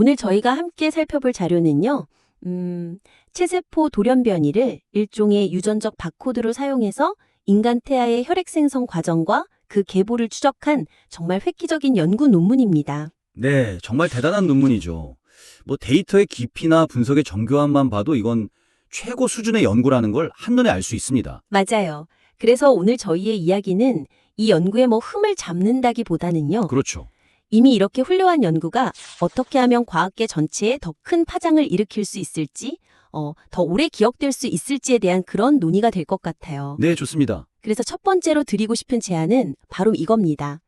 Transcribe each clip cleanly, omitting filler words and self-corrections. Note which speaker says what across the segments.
Speaker 1: 오늘 저희가 함께 살펴볼 자료는요. 체세포 돌연변이를 일종의 유전적 바코드로 사용해서 인간 태아의 혈액 생성 과정과 그 계보를 추적한 정말 획기적인 연구 논문입니다.
Speaker 2: 네, 정말 대단한 논문이죠. 뭐 데이터의 깊이나 분석의 정교함만 봐도 이건 최고 수준의 연구라는 걸 한눈에 알 수 있습니다.
Speaker 1: 맞아요. 그래서 오늘 저희의 이야기는 이 연구에 흠을 잡는다기보다는요.
Speaker 2: 그렇죠.
Speaker 1: 이미 이렇게 훌륭한 연구가 어떻게 하면 과학계 전체에 더 큰 파장을 일으킬 수 있을지, 더 오래 기억될 수 있을지에 대한 그런 논의가 될 것 같아요.
Speaker 2: 네, 좋습니다.
Speaker 1: 그래서 첫 번째로 드리고 싶은 제안은 바로 이겁니다.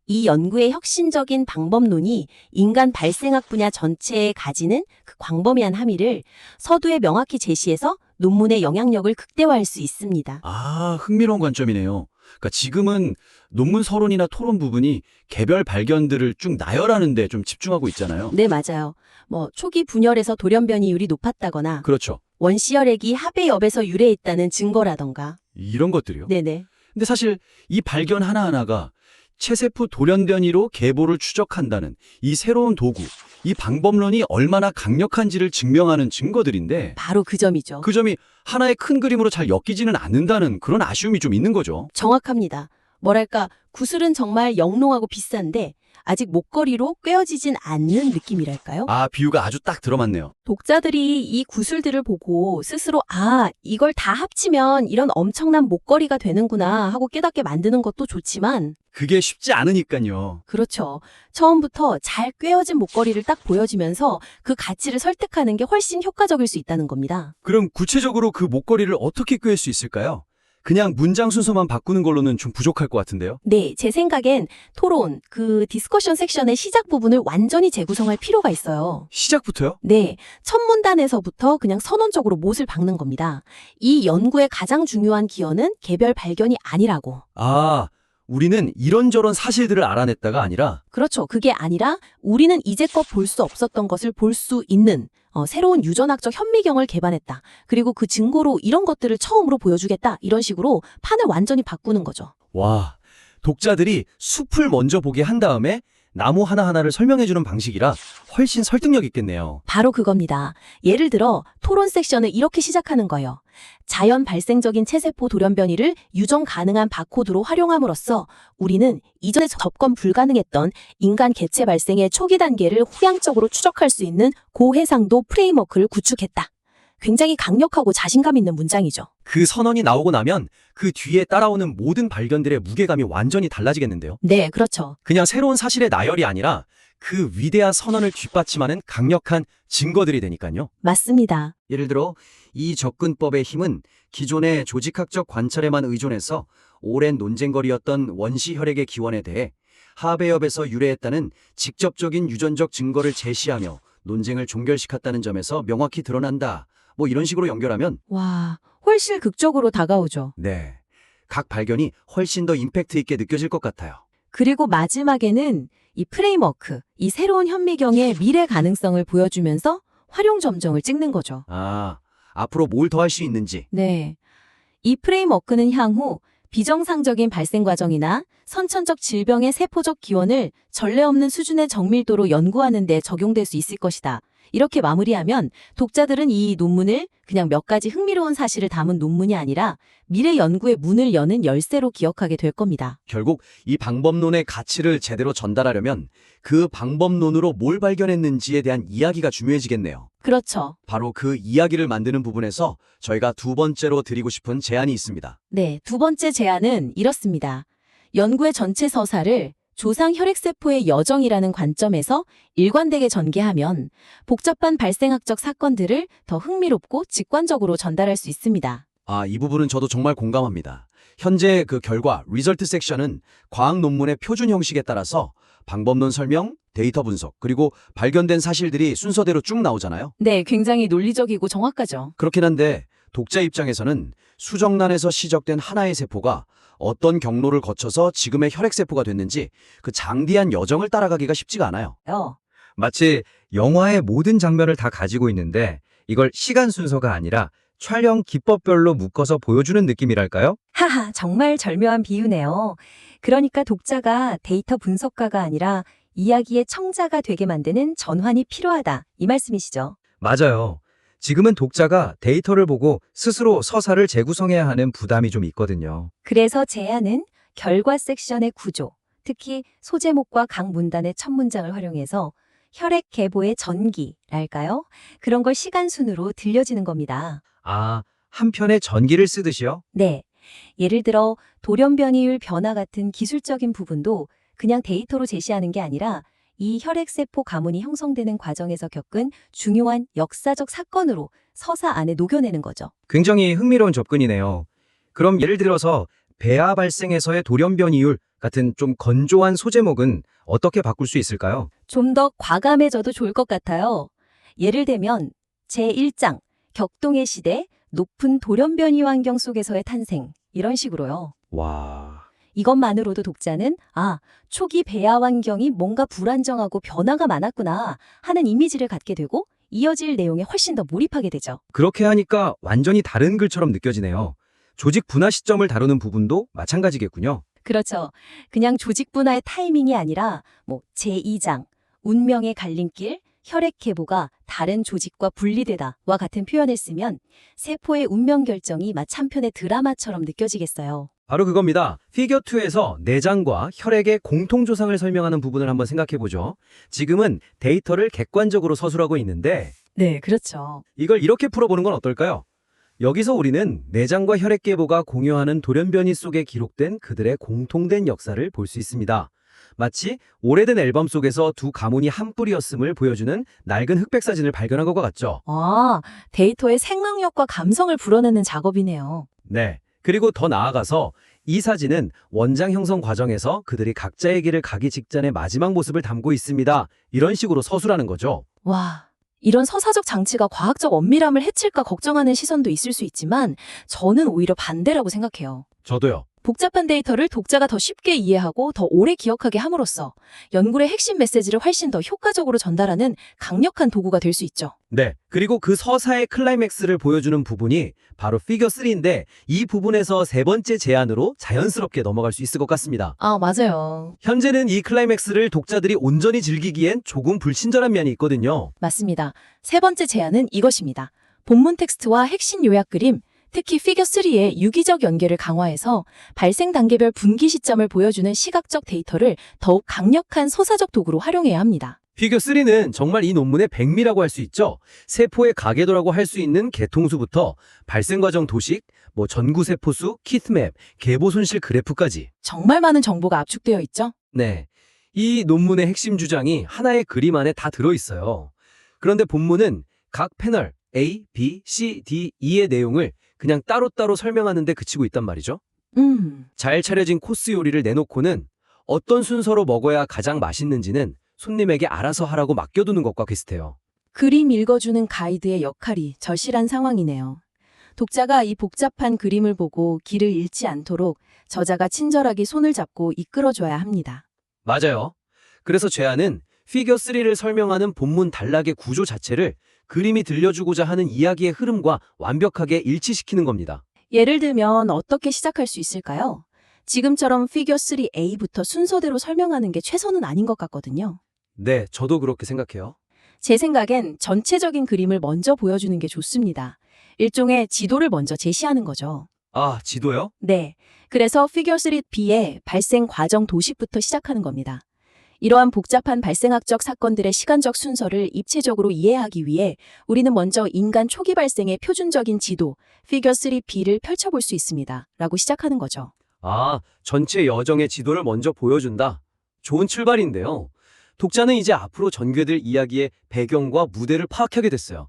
Speaker 1: 이 연구의 혁신적인 방법론이 인간 발생학 분야 전체에 가지는 그 광범위한 함의를 서두에 명확히 제시해서 논문의 영향력을 극대화할 수 있습니다.
Speaker 2: 아, 흥미로운 관점이네요. 그러니까 지금은 논문 서론이나 토론 부분이 개별 발견들을 쭉 나열하는 데 좀 집중하고 있잖아요.
Speaker 1: 네, 맞아요. 초기 분열에서 돌연변이율이 높았다거나
Speaker 2: 그렇죠.
Speaker 1: 원시혈액이 합의엽에서 유래했다는 증거라던가.
Speaker 2: 이런 것들이요.
Speaker 1: 네네.
Speaker 2: 근데 사실 이 발견 하나하나가 체세포 돌연변이로 계보를 추적한다는 이 새로운 도구, 이 방법론이 얼마나 강력한지를 증명하는 증거들인데
Speaker 1: 바로 그 점이죠.
Speaker 2: 그 점이 하나의 큰 그림으로 잘 엮이지는 않는다는 그런 아쉬움이 좀 있는 거죠.
Speaker 1: 정확합니다. 뭐랄까, 구슬은 정말 영롱하고 비싼데 아직 목걸이로 꿰어지진 않는 느낌이랄까요?
Speaker 2: 아, 비유가 아주 딱 들어맞네요.
Speaker 1: 독자들이 이 구슬들을 보고 스스로 이걸 다 합치면 이런 엄청난 목걸이가 되는구나 하고 깨닫게 만드는 것도 좋지만
Speaker 2: 그게 쉽지 않으니까요.
Speaker 1: 그렇죠. 처음부터 잘 꿰어진 목걸이를 딱 보여주면서 그 가치를 설득하는 게 훨씬 효과적일 수 있다는 겁니다.
Speaker 2: 그럼 구체적으로 그 목걸이를 어떻게 꿰을 수 있을까요? 그냥 문장 순서만 바꾸는 걸로는 좀 부족할 것 같은데요.
Speaker 1: 네, 제 생각엔 토론, 그 디스커션 섹션의 시작 부분을 완전히 재구성할 필요가 있어요.
Speaker 2: 시작부터요?
Speaker 1: 네, 첫 문단에서부터 그냥 선언적으로 못을 박는 겁니다. 이 연구의 가장 중요한 기여는 개별 발견이 아니라고.
Speaker 2: 아, 우리는 이런저런 사실들을 알아냈다가 아니라
Speaker 1: 그렇죠. 그게 아니라 우리는 이제껏 볼 수 없었던 것을 볼 수 있는 새로운 유전학적 현미경을 개발했다. 그리고 그 증거로 이런 것들을 처음으로 보여주겠다. 이런 식으로 판을 완전히 바꾸는 거죠.
Speaker 2: 와, 독자들이 숲을 먼저 보게 한 다음에 나무 하나하나를 설명해주는 방식이라 훨씬 설득력 있겠네요.
Speaker 1: 바로 그겁니다. 예를 들어 토론 섹션을 이렇게 시작하는 거예요. 자연 발생적인 체세포 돌연변이를 유전 가능한 바코드로 활용함으로써 우리는 이전에 접근 불가능했던 인간 개체 발생의 초기 단계를 후향적으로 추적할 수 있는 고해상도 프레임워크를 구축했다. 굉장히 강력하고 자신감 있는 문장이죠.
Speaker 2: 그 선언이 나오고 나면 그 뒤에 따라오는 모든 발견들의 무게감이 완전히 달라지겠는데요.
Speaker 1: 네, 그렇죠.
Speaker 2: 그냥 새로운 사실의 나열이 아니라 그 위대한 선언을 뒷받침하는 강력한 증거들이 되니까요.
Speaker 1: 맞습니다.
Speaker 3: 예를 들어 이 접근법의 힘은 기존의 조직학적 관찰에만 의존해서 오랜 논쟁거리였던 원시 혈액의 기원에 대해 하베엽에서 유래했다는 직접적인 유전적 증거를 제시하며 논쟁을 종결시켰다는 점에서 명확히 드러난다. 이런 식으로 연결하면
Speaker 1: 와, 훨씬 극적으로 다가오죠.
Speaker 3: 네, 각 발견이 훨씬 더 임팩트 있게 느껴질 것 같아요.
Speaker 1: 그리고 마지막에는 이 프레임워크, 이 새로운 현미경의 미래 가능성을 보여주면서 활용 점정을 찍는 거죠.
Speaker 3: 아, 앞으로 뭘 더 할 수 있는지.
Speaker 1: 네. 이 프레임워크는 향후 비정상적인 발생 과정이나 선천적 질병의 세포적 기원을 전례 없는 수준의 정밀도로 연구하는 데 적용될 수 있을 것이다. 이렇게 마무리하면 독자들은 이 논문을 그냥 몇 가지 흥미로운 사실을 담은 논문이 아니라 미래 연구의 문을 여는 열쇠로 기억하게 될 겁니다.
Speaker 3: 결국 이 방법론의 가치를 제대로 전달하려면 그 방법론으로 뭘 발견했는지에 대한 이야기가 중요해지겠네요.
Speaker 1: 그렇죠.
Speaker 3: 바로 그 이야기를 만드는 부분에서 저희가 두 번째로 드리고 싶은 제안이 있습니다.
Speaker 1: 네, 두 번째 제안은 이렇습니다. 연구의 전체 서사를 조상 혈액세포의 여정이라는 관점에서 일관되게 전개하면 복잡한 발생학적 사건들을 더 흥미롭고 직관적으로 전달할 수 있습니다.
Speaker 3: 아, 이 부분은 저도 정말 공감합니다. 현재 그 결과, 리절트 섹션은 과학 논문의 표준 형식에 따라서 방법론 설명, 데이터 분석, 그리고 발견된 사실들이 순서대로 쭉 나오잖아요.
Speaker 1: 네, 굉장히 논리적이고 정확하죠.
Speaker 3: 그렇긴 한데 독자 입장에서는 수정란에서 시적된 하나의 세포가 어떤 경로를 거쳐서 지금의 혈액세포가 됐는지 그 장대한 여정을 따라가기가 쉽지가 않아요.
Speaker 4: 마치 영화의 모든 장면을 다 가지고 있는데 이걸 시간 순서가 아니라 촬영 기법별로 묶어서 보여주는 느낌이랄까요?
Speaker 5: 하하, 정말 절묘한 비유네요. 그러니까 독자가 데이터 분석가가 아니라
Speaker 1: 이야기의 청자가 되게 만드는 전환이 필요하다. 이 말씀이시죠?
Speaker 4: 맞아요. 지금은 독자가 데이터를 보고 스스로 서사를 재구성해야 하는 부담이 좀 있거든요.
Speaker 1: 그래서 제안은 결과 섹션의 구조, 특히 소제목과 각 문단의 첫 문장을 활용해서 혈액 계보의 전기랄까요? 그런 걸 시간 순으로 들려지는 겁니다.
Speaker 4: 아, 한 편의 전기를 쓰듯이요?
Speaker 1: 네. 예를 들어 돌연변이율 변화 같은 기술적인 부분도 그냥 데이터로 제시하는 게 아니라 이 혈액세포 가문이 형성되는 과정에서 겪은 중요한 역사적 사건으로 서사 안에 녹여내는 거죠.
Speaker 4: 굉장히 흥미로운 접근이네요. 그럼 예를 들어서 배아 발생에서의 돌연변이율 같은 좀 건조한 소제목은 어떻게 바꿀 수 있을까요?
Speaker 1: 좀 더 과감해져도 좋을 것 같아요. 예를 들면 제1장 격동의 시대 높은 돌연변이 환경 속에서의 탄생 이런 식으로요.
Speaker 4: 와,
Speaker 1: 이것만으로도 독자는 초기 배아 환경이 뭔가 불안정하고 변화가 많았구나 하는 이미지를 갖게 되고 이어질 내용에 훨씬 더 몰입하게 되죠.
Speaker 4: 그렇게 하니까 완전히 다른 글처럼 느껴지네요. 조직 분화 시점을 다루는 부분도 마찬가지겠군요.
Speaker 1: 그렇죠. 그냥 조직 분화의 타이밍이 아니라 제2장 운명의 갈림길 혈액 계보가 다른 조직과 분리되다와 같은 표현을 쓰면 세포의 운명 결정이 마치 한 편의 드라마처럼 느껴지겠어요.
Speaker 4: 바로 그겁니다. 피겨 2에서 내장과 혈액의 공통 조상을 설명하는 부분을 한번 생각해 보죠. 지금은 데이터를 객관적으로 서술하고 있는데
Speaker 1: 네, 그렇죠.
Speaker 4: 이걸 이렇게 풀어보는 건 어떨까요? 여기서 우리는 내장과 혈액 계보가 공유하는 돌연변이 속에 기록된 그들의 공통된 역사를 볼 수 있습니다. 마치 오래된 앨범 속에서 두 가문이 한 뿌리였음을 보여주는 낡은 흑백 사진을 발견한 것과 같죠.
Speaker 1: 데이터의 생명력과 감성을 불어내는 작업이네요.
Speaker 4: 네. 그리고 더 나아가서 이 사진은 원장 형성 과정에서 그들이 각자의 길을 가기 직전의 마지막 모습을 담고 있습니다. 이런 식으로 서술하는 거죠.
Speaker 1: 와, 이런 서사적 장치가 과학적 엄밀함을 해칠까 걱정하는 시선도 있을 수 있지만 저는 오히려 반대라고 생각해요.
Speaker 4: 저도요.
Speaker 1: 복잡한 데이터를 독자가 더 쉽게 이해하고 더 오래 기억하게 함으로써 연구의 핵심 메시지를 훨씬 더 효과적으로 전달하는 강력한 도구가 될 수 있죠.
Speaker 4: 네. 그리고 그 서사의 클라이맥스를 보여주는 부분이 바로 피겨 3인데 이 부분에서 세 번째 제안으로 자연스럽게 넘어갈 수 있을 것 같습니다.
Speaker 1: 맞아요.
Speaker 4: 현재는 이 클라이맥스를 독자들이 온전히 즐기기엔 조금 불친절한 면이 있거든요.
Speaker 1: 맞습니다. 세 번째 제안은 이것입니다. 본문 텍스트와 핵심 요약 그림, 특히 피겨 3의 유기적 연계를 강화해서 발생 단계별 분기 시점을 보여주는 시각적 데이터를 더욱 강력한 서사적 도구로 활용해야 합니다.
Speaker 4: 피겨 3는 정말 이 논문의 백미라고 할 수 있죠. 세포의 가계도라고 할 수 있는 개통수부터 발생 과정 도식, 전구세포수, 키트맵, 계보 손실 그래프까지.
Speaker 1: 정말 많은 정보가 압축되어 있죠?
Speaker 4: 네. 이 논문의 핵심 주장이 하나의 그림 안에 다 들어있어요. 그런데 본문은 각 패널 A, B, C, D, E의 내용을 그냥 따로따로 설명하는 데 그치고 있단 말이죠. 잘 차려진 코스 요리를 내놓고는 어떤 순서로 먹어야 가장 맛있는지는 손님에게 알아서 하라고 맡겨두는 것과 비슷해요.
Speaker 1: 그림 읽어주는 가이드의 역할이 절실한 상황이네요. 독자가 이 복잡한 그림을 보고 길을 잃지 않도록 저자가 친절하게 손을 잡고 이끌어줘야 합니다.
Speaker 4: 맞아요. 그래서 제안은 피겨 3를 설명하는 본문 단락의 구조 자체를 그림이 들려주고자 하는 이야기의 흐름과 완벽하게 일치시키는 겁니다.
Speaker 1: 예를 들면 어떻게 시작할 수 있을까요? 지금처럼 피겨 3A부터 순서대로 설명하는 게 최선은 아닌 것 같거든요.
Speaker 4: 네, 저도 그렇게 생각해요.
Speaker 1: 제 생각엔 전체적인 그림을 먼저 보여주는 게 좋습니다. 일종의 지도를 먼저 제시하는 거죠.
Speaker 4: 지도요?
Speaker 1: 네. 그래서 피겨 3B의 발생 과정 도식부터 시작하는 겁니다. 이러한 복잡한 발생학적 사건들의 시간적 순서를 입체적으로 이해하기 위해 우리는 먼저 인간 초기 발생의 표준적인 지도, 피겨 3B를 펼쳐볼 수 있습니다. 라고 시작하는 거죠.
Speaker 4: 전체 여정의 지도를 먼저 보여준다. 좋은 출발인데요. 독자는 이제 앞으로 전개될 이야기의 배경과 무대를 파악하게 됐어요.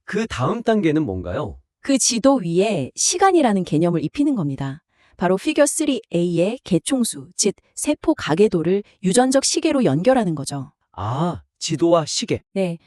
Speaker 4: 그 다음 단계는 뭔가요?
Speaker 1: 그 지도 위에 시간이라는 개념을 입히는 겁니다. 바로 피겨 3A의 개총수, 즉 세포 가계도를 유전적 시계로 연결하는 거죠.
Speaker 4: 지도와 시계.
Speaker 1: 네.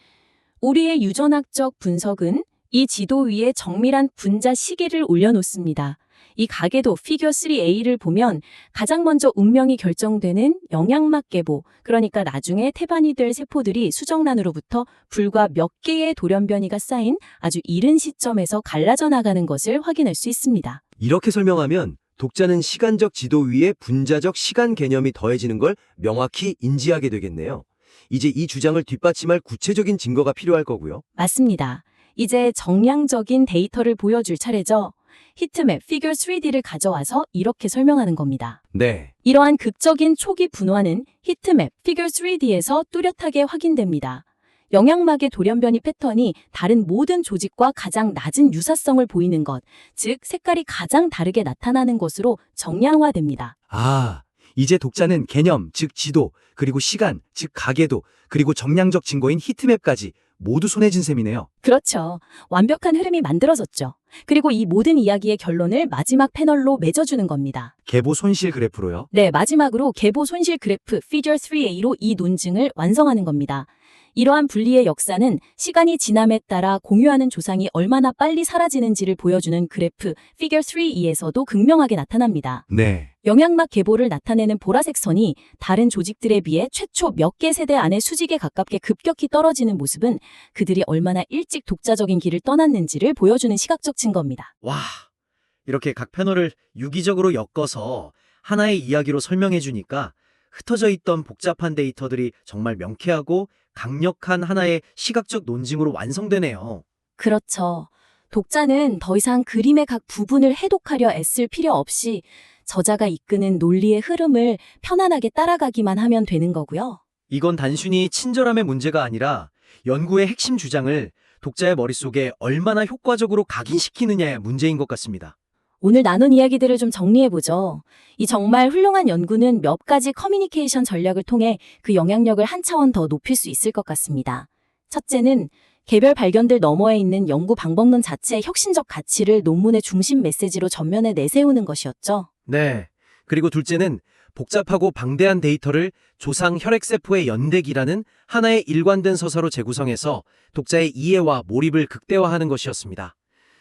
Speaker 1: 우리의 유전학적 분석은 이 지도 위에 정밀한 분자 시계를 올려놓습니다. 이 가계도 피겨 3A를 보면 가장 먼저 운명이 결정되는 영양막 계보, 그러니까 나중에 태반이 될 세포들이 수정란으로부터 불과 몇 개의 돌연변이가 쌓인 아주 이른 시점에서 갈라져 나가는 것을 확인할 수 있습니다.
Speaker 5: 이렇게 설명하면 독자는 시간적 지도 위에 분자적 시간 개념이 더해지는 걸 명확히 인지하게 되겠네요.
Speaker 3: 이제 이 주장을 뒷받침할 구체적인 증거가 필요할 거고요.
Speaker 1: 맞습니다. 이제 정량적인 데이터를 보여줄 차례죠. 히트맵 피겨 3D를 가져와서 이렇게 설명하는 겁니다.
Speaker 3: 네.
Speaker 1: 이러한 극적인 초기 분화는 히트맵 피겨 3D에서 뚜렷하게 확인됩니다. 영양막의 돌연변이 패턴이 다른 모든 조직과 가장 낮은 유사성을 보이는 것, 즉 색깔이 가장 다르게 나타나는 것으로 정량화됩니다.
Speaker 3: 아, 이제 독자는 개념, 즉 지도, 그리고 시간, 즉 가계도, 그리고 정량적 증거인 히트맵까지 모두 손에 쥔 셈이네요.
Speaker 1: 그렇죠. 완벽한 흐름이 만들어졌죠. 그리고 이 모든 이야기의 결론을 마지막 패널로 맺어주는 겁니다.
Speaker 3: 계보 손실 그래프로요?
Speaker 1: 네, 마지막으로 계보 손실 그래프 Figure 3A로 이 논증을 완성하는 겁니다. 이러한 분리의 역사는 시간이 지남에 따라 공유하는 조상이 얼마나 빨리 사라지는지를 보여주는 그래프 Figure 3E에서도 극명하게 나타납니다.
Speaker 3: 네.
Speaker 1: 영양막 계보를 나타내는 보라색 선이 다른 조직들에 비해 최초 몇 개 세대 안에 수직에 가깝게 급격히 떨어지는 모습은 그들이 얼마나 일찍 독자적인 길을 떠났는지를 보여주는 시각적 증거입니다.
Speaker 5: 와, 이렇게 각 패널을 유기적으로 엮어서 하나의 이야기로 설명해 주니까 흩어져 있던 복잡한 데이터들이 정말 명쾌하고 강력한 하나의 시각적 논증으로 완성되네요.
Speaker 1: 그렇죠. 독자는 더 이상 그림의 각 부분을 해독하려 애쓸 필요 없이 저자가 이끄는 논리의 흐름을 편안하게 따라가기만 하면 되는 거고요.
Speaker 5: 이건 단순히 친절함의 문제가 아니라 연구의 핵심 주장을 독자의 머릿속에 얼마나 효과적으로 각인시키느냐의 문제인 것 같습니다.
Speaker 1: 오늘 나눈 이야기들을 좀 정리해보죠. 이 정말 훌륭한 연구는 몇 가지 커뮤니케이션 전략을 통해 그 영향력을 한 차원 더 높일 수 있을 것 같습니다. 첫째는 개별 발견들 너머에 있는 연구 방법론 자체의 혁신적 가치를 논문의 중심 메시지로 전면에 내세우는 것이었죠.
Speaker 5: 네. 그리고 둘째는 복잡하고 방대한 데이터를 조상 혈액세포의 연대기라는 하나의 일관된 서사로 재구성해서 독자의 이해와 몰입을 극대화하는 것이었습니다.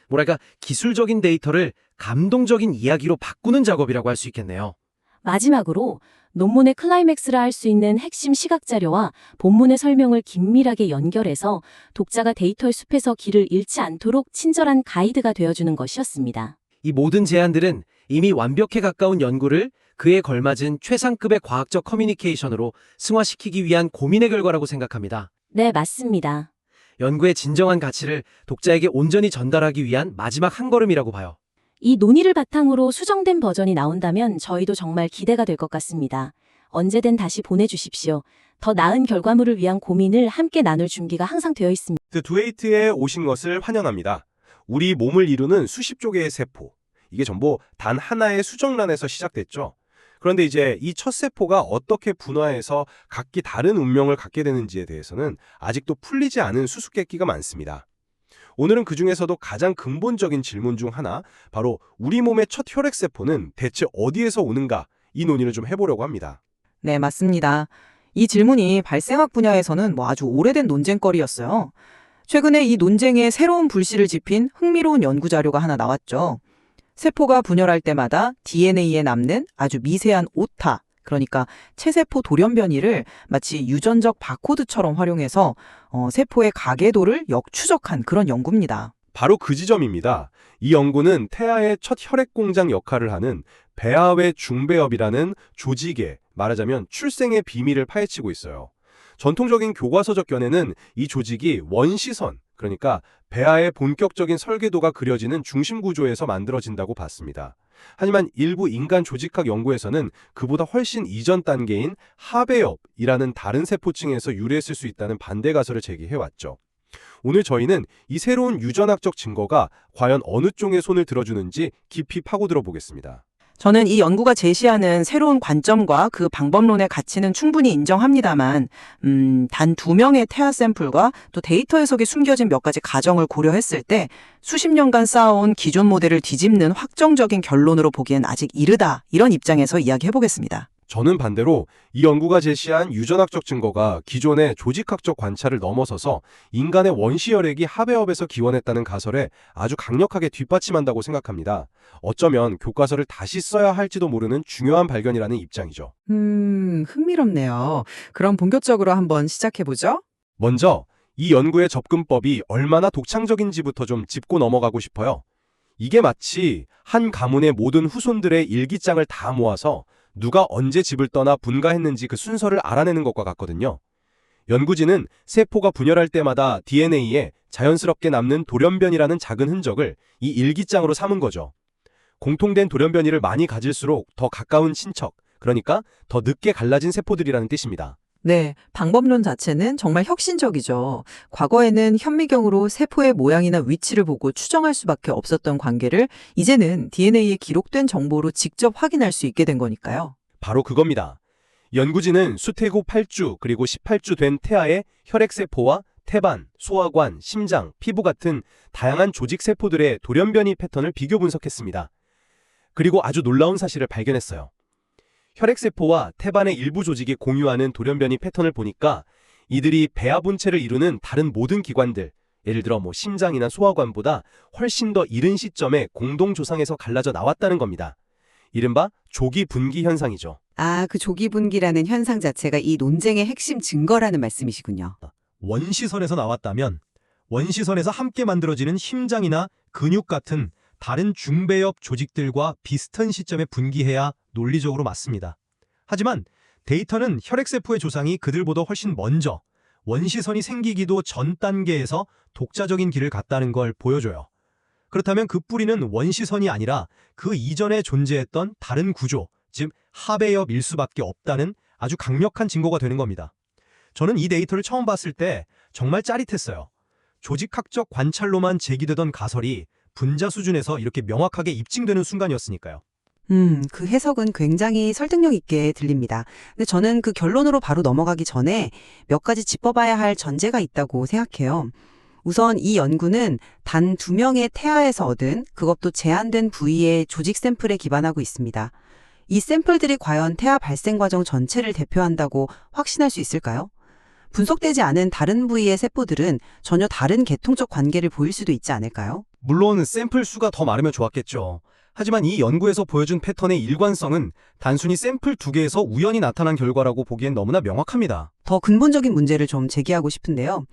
Speaker 5: 뭐랄까, 기술적인 데이터를 감동적인 이야기로 바꾸는 작업이라고 할 수 있겠네요.
Speaker 1: 마지막으로 논문의 클라이맥스라 할 수 있는 핵심 시각 자료와 본문의 설명을 긴밀하게 연결해서 독자가 데이터의 숲에서 길을 잃지 않도록 친절한 가이드가 되어주는 것이었습니다.
Speaker 5: 이 모든 제안들은 이미 완벽에 가까운 연구를 그에 걸맞은 최상급의 과학적 커뮤니케이션으로 승화시키기 위한 고민의 결과라고 생각합니다.
Speaker 1: 네, 맞습니다.
Speaker 5: 연구의 진정한 가치를 독자에게 온전히 전달하기 위한 마지막 한 걸음이라고 봐요.
Speaker 1: 이 논의를 바탕으로 수정된 버전이 나온다면 저희도 정말 기대가 될 것 같습니다. 언제든 다시 보내주십시오. 더 나은 결과물을 위한 고민을 함께 나눌 준비가 항상 되어 있습니다.
Speaker 6: 두에이트에 오신 것을 환영합니다. 우리 몸을 이루는 수십 조개의 세포. 이게 전부 단 하나의 수정란에서 시작됐죠. 그런데 이제 이 첫 세포가 어떻게 분화해서 각기 다른 운명을 갖게 되는지에 대해서는 아직도 풀리지 않은 수수께끼가 많습니다. 오늘은 그 중에서도 가장 근본적인 질문 중 하나, 바로 우리 몸의 첫 혈액세포는 대체 어디에서 오는가, 이 논의를 좀 해보려고 합니다.
Speaker 7: 네, 맞습니다. 이 질문이 발생학 분야에서는 아주 오래된 논쟁거리였어요. 최근에 이 논쟁에 새로운 불씨를 지핀 흥미로운 연구 자료가 하나 나왔죠. 세포가 분열할 때마다 DNA에 남는 아주 미세한 오타, 그러니까 체세포 돌연변이를 마치 유전적 바코드처럼 활용해서 세포의 가계도를 역추적한 그런 연구입니다.
Speaker 6: 바로 그 지점입니다. 이 연구는 태아의 첫 혈액공장 역할을 하는 배아외 중배엽이라는 조직의, 말하자면 출생의 비밀을 파헤치고 있어요. 전통적인 교과서적 견해는 이 조직이 원시선, 그러니까 배아의 본격적인 설계도가 그려지는 중심 구조에서 만들어진다고 봤습니다. 하지만 일부 인간 조직학 연구에서는 그보다 훨씬 이전 단계인 하배엽이라는 다른 세포층에서 유래했을 수 있다는 반대 가설을 제기해왔죠. 오늘 저희는 이 새로운 유전학적 증거가 과연 어느 쪽의 손을 들어주는지 깊이 파고들어 보겠습니다.
Speaker 7: 저는 이 연구가 제시하는 새로운 관점과 그 방법론의 가치는 충분히 인정합니다만 단 2명의 태아 샘플과 또 데이터 해석에 숨겨진 몇 가지 가정을 고려했을 때 수십 년간 쌓아온 기존 모델을 뒤집는 확정적인 결론으로 보기엔 아직 이르다, 이런 입장에서 이야기해보겠습니다.
Speaker 6: 저는 반대로 이 연구가 제시한 유전학적 증거가 기존의 조직학적 관찰을 넘어서서 인간의 원시 혈액이 하배엽에서 기원했다는 가설에 아주 강력하게 뒷받침한다고 생각합니다. 어쩌면 교과서를 다시 써야 할지도 모르는 중요한 발견이라는 입장이죠.
Speaker 7: 흥미롭네요. 그럼 본격적으로 한번 시작해보죠.
Speaker 6: 먼저 이 연구의 접근법이 얼마나 독창적인지부터 좀 짚고 넘어가고 싶어요. 이게 마치 한 가문의 모든 후손들의 일기장을 다 모아서 누가 언제 집을 떠나 분가했는지 그 순서를 알아내는 것과 같거든요. 연구진은 세포가 분열할 때마다 DNA에 자연스럽게 남는 돌연변이라는 작은 흔적을 이 일기장으로 삼은 거죠. 공통된 돌연변이를 많이 가질수록 더 가까운 친척, 그러니까 더 늦게 갈라진 세포들이라는 뜻입니다.
Speaker 7: 네, 방법론 자체는 정말 혁신적이죠. 과거에는 현미경으로 세포의 모양이나 위치를 보고 추정할 수밖에 없었던 관계를 이제는 DNA에 기록된 정보로 직접 확인할 수 있게 된 거니까요.
Speaker 6: 바로 그겁니다. 연구진은 수태구 8주 그리고 18주 된 태아의 혈액세포와 태반, 소화관, 심장, 피부 같은 다양한 조직세포들의 돌연변이 패턴을 비교 분석했습니다. 그리고 아주 놀라운 사실을 발견했어요. 혈액세포와 태반의 일부 조직이 공유하는 돌연변이 패턴을 보니까 이들이 배아 본체를 이루는 다른 모든 기관들, 예를 들어 심장이나 소화관보다 훨씬 더 이른 시점에 공동 조상에서 갈라져 나왔다는 겁니다. 이른바 조기 분기 현상이죠.
Speaker 8: 아, 그 조기 분기라는 현상 자체가 이 논쟁의 핵심 증거라는 말씀이시군요.
Speaker 9: 원시선에서 나왔다면 원시선에서 함께 만들어지는 심장이나 근육 같은 다른 중배엽 조직들과 비슷한 시점에 분기해야 논리적으로 맞습니다. 하지만 데이터는 혈액세포의 조상이 그들보다 훨씬 먼저 원시선이 생기기도 전 단계에서 독자적인 길을 갔다는 걸 보여줘요. 그렇다면 그 뿌리는 원시선이 아니라 그 이전에 존재했던 다른 구조, 즉 하배엽일 수밖에 없다는 아주 강력한 증거가 되는 겁니다. 저는 이 데이터를 처음 봤을 때 정말 짜릿했어요. 조직학적 관찰로만 제기되던 가설이 분자 수준에서 이렇게 명확하게 입증되는 순간이었으니까요.
Speaker 8: 그 해석은 굉장히 설득력 있게 들립니다. 근데 저는 그 결론으로 바로 넘어가기 전에 몇 가지 짚어봐야 할 전제가 있다고 생각해요. 우선 이 연구는 단 2명의 태아에서 얻은 그것도 제한된 부위의 조직 샘플에 기반하고 있습니다. 이 샘플들이 과연 태아 발생 과정 전체를 대표한다고 확신할 수 있을까요? 분석되지 않은 다른 부위의 세포들은 전혀 다른 계통적 관계를 보일 수도 있지 않을까요?
Speaker 6: 물론 샘플 수가 더 많으면 좋았겠죠. 하지만 이 연구에서 보여준 패턴의 일관성은 단순히 샘플 2개에서 우연히 나타난 결과라고 보기엔 너무나 명확합니다.
Speaker 8: 더 근본적인 문제를 좀 제기하고 싶은데요.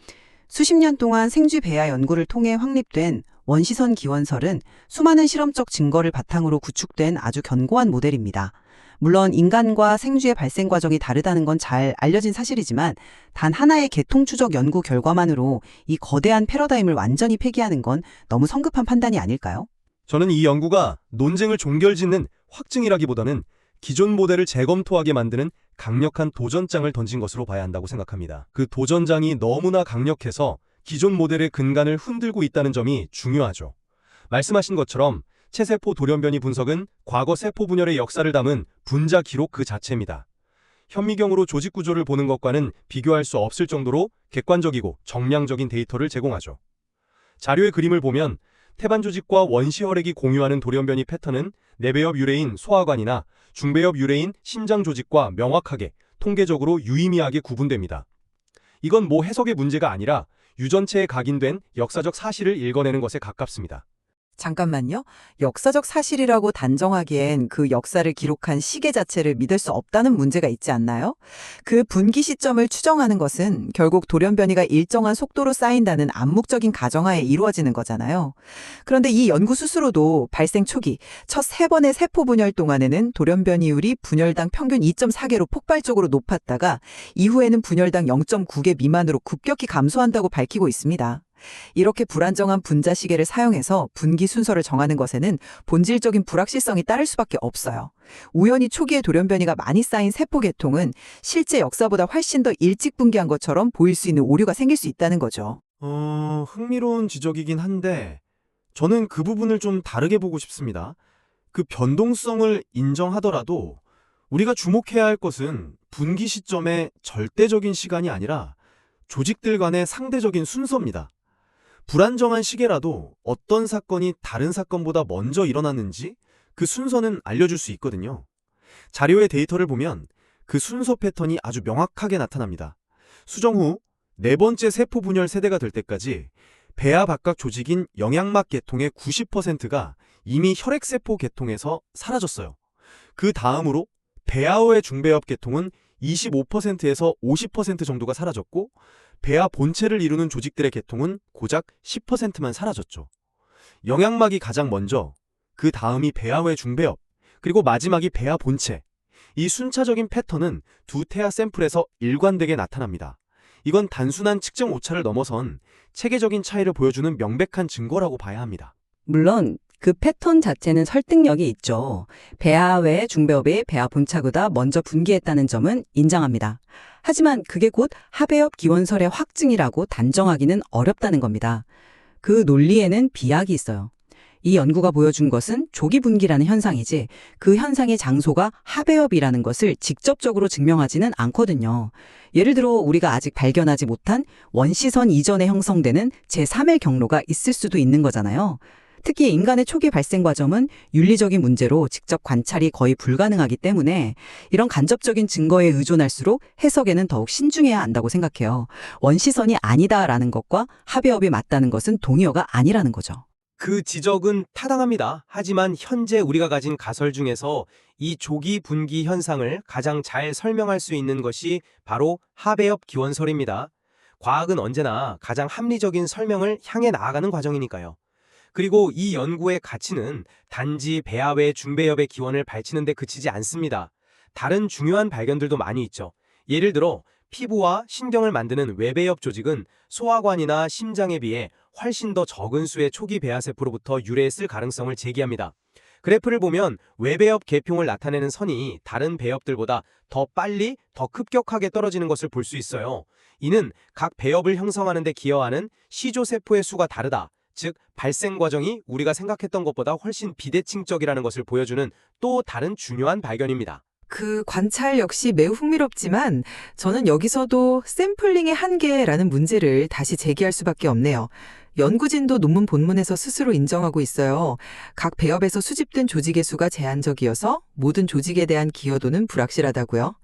Speaker 8: 수십 년 동안 생쥐 배아 연구를 통해 확립된 원시선 기원설은 수많은 실험적 증거를 바탕으로 구축된 아주 견고한 모델입니다. 물론 인간과 생쥐의 발생 과정이 다르다는 건 잘 알려진 사실이지만 단 하나의 계통 추적 연구 결과만으로 이 거대한 패러다임을 완전히 폐기하는 건 너무 성급한 판단이 아닐까요?
Speaker 6: 저는 이 연구가 논쟁을 종결짓는 확증이라기보다는 기존 모델을 재검토하게 만드는 강력한 도전장을 던진 것으로 봐야 한다고 생각합니다. 그 도전장이 너무나 강력해서 기존 모델의 근간을 흔들고 있다는 점이 중요하죠. 말씀하신 것처럼 체세포 돌연변이 분석은 과거 세포 분열의 역사를 담은 분자 기록 그 자체입니다. 현미경으로 조직 구조를 보는 것과는 비교할 수 없을 정도로 객관적이고 정량적인 데이터를 제공하죠. 자료의 그림을 보면 태반 조직과 원시 혈액이 공유하는 돌연변이 패턴은 내배엽 유래인 소화관이나 중배엽 유래인 심장 조직과 명확하게 통계적으로 유의미하게 구분됩니다. 이건 해석의 문제가 아니라 유전체에 각인된 역사적 사실을 읽어내는 것에 가깝습니다.
Speaker 7: 잠깐만요. 역사적 사실이라고 단정하기엔 그 역사를 기록한 시계 자체를 믿을 수 없다는 문제가 있지 않나요? 그 분기 시점을 추정하는 것은 결국 돌연변이가 일정한 속도로 쌓인다는 암묵적인 가정하에 이루어지는 거잖아요. 그런데 이 연구 스스로도 발생 초기 첫 3번의 세포 분열 동안에는 돌연변이율이 분열당 평균 2.4개로 폭발적으로 높았다가 이후에는 분열당 0.9개 미만으로 급격히 감소한다고 밝히고 있습니다. 이렇게 불안정한 분자 시계를 사용해서 분기 순서를 정하는 것에는 본질적인 불확실성이 따를 수밖에 없어요. 우연히 초기에 돌연변이가 많이 쌓인 세포 계통은 실제 역사보다 훨씬 더 일찍 분기한 것처럼 보일 수 있는 오류가 생길 수 있다는 거죠.
Speaker 6: 흥미로운 지적이긴 한데 저는 그 부분을 좀 다르게 보고 싶습니다. 그 변동성을 인정하더라도 우리가 주목해야 할 것은 분기 시점의 절대적인 시간이 아니라 조직들 간의 상대적인 순서입니다. 불안정한 시계라도 어떤 사건이 다른 사건보다 먼저 일어났는지 그 순서는 알려줄 수 있거든요. 자료의 데이터를 보면 그 순서 패턴이 아주 명확하게 나타납니다. 수정 후 4번째 세포 분열 세대가 될 때까지 배아 바깥 조직인 영양막 계통의 90%가 이미 혈액세포 계통에서 사라졌어요. 그 다음으로 배아의 중배엽 계통은 25%에서 50% 정도가 사라졌고 배아 본체를 이루는 조직들의 계통은 고작 10%만 사라졌죠. 영양막이 가장 먼저, 그 다음이 배아의 중배엽, 그리고 마지막이 배아 본체. 이 순차적인 패턴은 두 태아 샘플에서 일관되게 나타납니다. 이건 단순한 측정 오차를 넘어선 체계적인 차이를 보여주는 명백한 증거라고 봐야 합니다.
Speaker 8: 물론 그 패턴 자체는 설득력이 있죠. 배아 외 중배엽이 배아 본차보다 먼저 분기했다는 점은 인정합니다. 하지만 그게 곧 하배엽 기원설의 확증이라고 단정하기는 어렵다는 겁니다. 그 논리에는 비약이 있어요. 이 연구가 보여준 것은 조기 분기라는 현상이지 그 현상의 장소가 하배엽이라는 것을 직접적으로 증명하지는 않거든요. 예를 들어 우리가 아직 발견하지 못한 원시선 이전에 형성되는 제3의 경로가 있을 수도 있는 거잖아요. 특히 인간의 초기 발생 과정은 윤리적인 문제로 직접 관찰이 거의 불가능하기 때문에 이런 간접적인 증거에 의존할수록 해석에는 더욱 신중해야 한다고 생각해요. 원시선이 아니다라는 것과 하배엽이 맞다는 것은 동의어가 아니라는 거죠.
Speaker 5: 그 지적은 타당합니다. 하지만 현재 우리가 가진 가설 중에서 이 조기 분기 현상을 가장 잘 설명할 수 있는 것이 바로 하배엽 기원설입니다. 과학은 언제나 가장 합리적인 설명을 향해 나아가는 과정이니까요. 그리고 이 연구의 가치는 단지 배아외 중배엽의 기원을 밝히는 데 그치지 않습니다. 다른 중요한 발견들도 많이 있죠. 예를 들어 피부와 신경을 만드는 외배엽 조직은 소화관이나 심장에 비해 훨씬 더 적은 수의 초기 배아세포로부터 유래했을 가능성을 제기합니다. 그래프를 보면 외배엽 계통을 나타내는 선이 다른 배엽들보다 더 빨리, 더 급격하게 떨어지는 것을 볼 수 있어요. 이는 각 배엽을 형성하는 데 기여하는 시조세포의 수가 다르다. 즉, 발생 과정이 우리가 생각했던 것보다 훨씬 비대칭적이라는 것을 보여주는 또 다른 중요한 발견입니다.
Speaker 7: 그 관찰 역시 매우 흥미롭지만 저는 여기서도 샘플링의 한계라는 문제를 다시 제기할 수밖에 없네요. 연구진도 논문 본문에서 스스로 인정하고 있어요. 각 배엽에서 수집된 조직의 수가 제한적이어서 모든 조직에 대한 기여도는 불확실하다고요.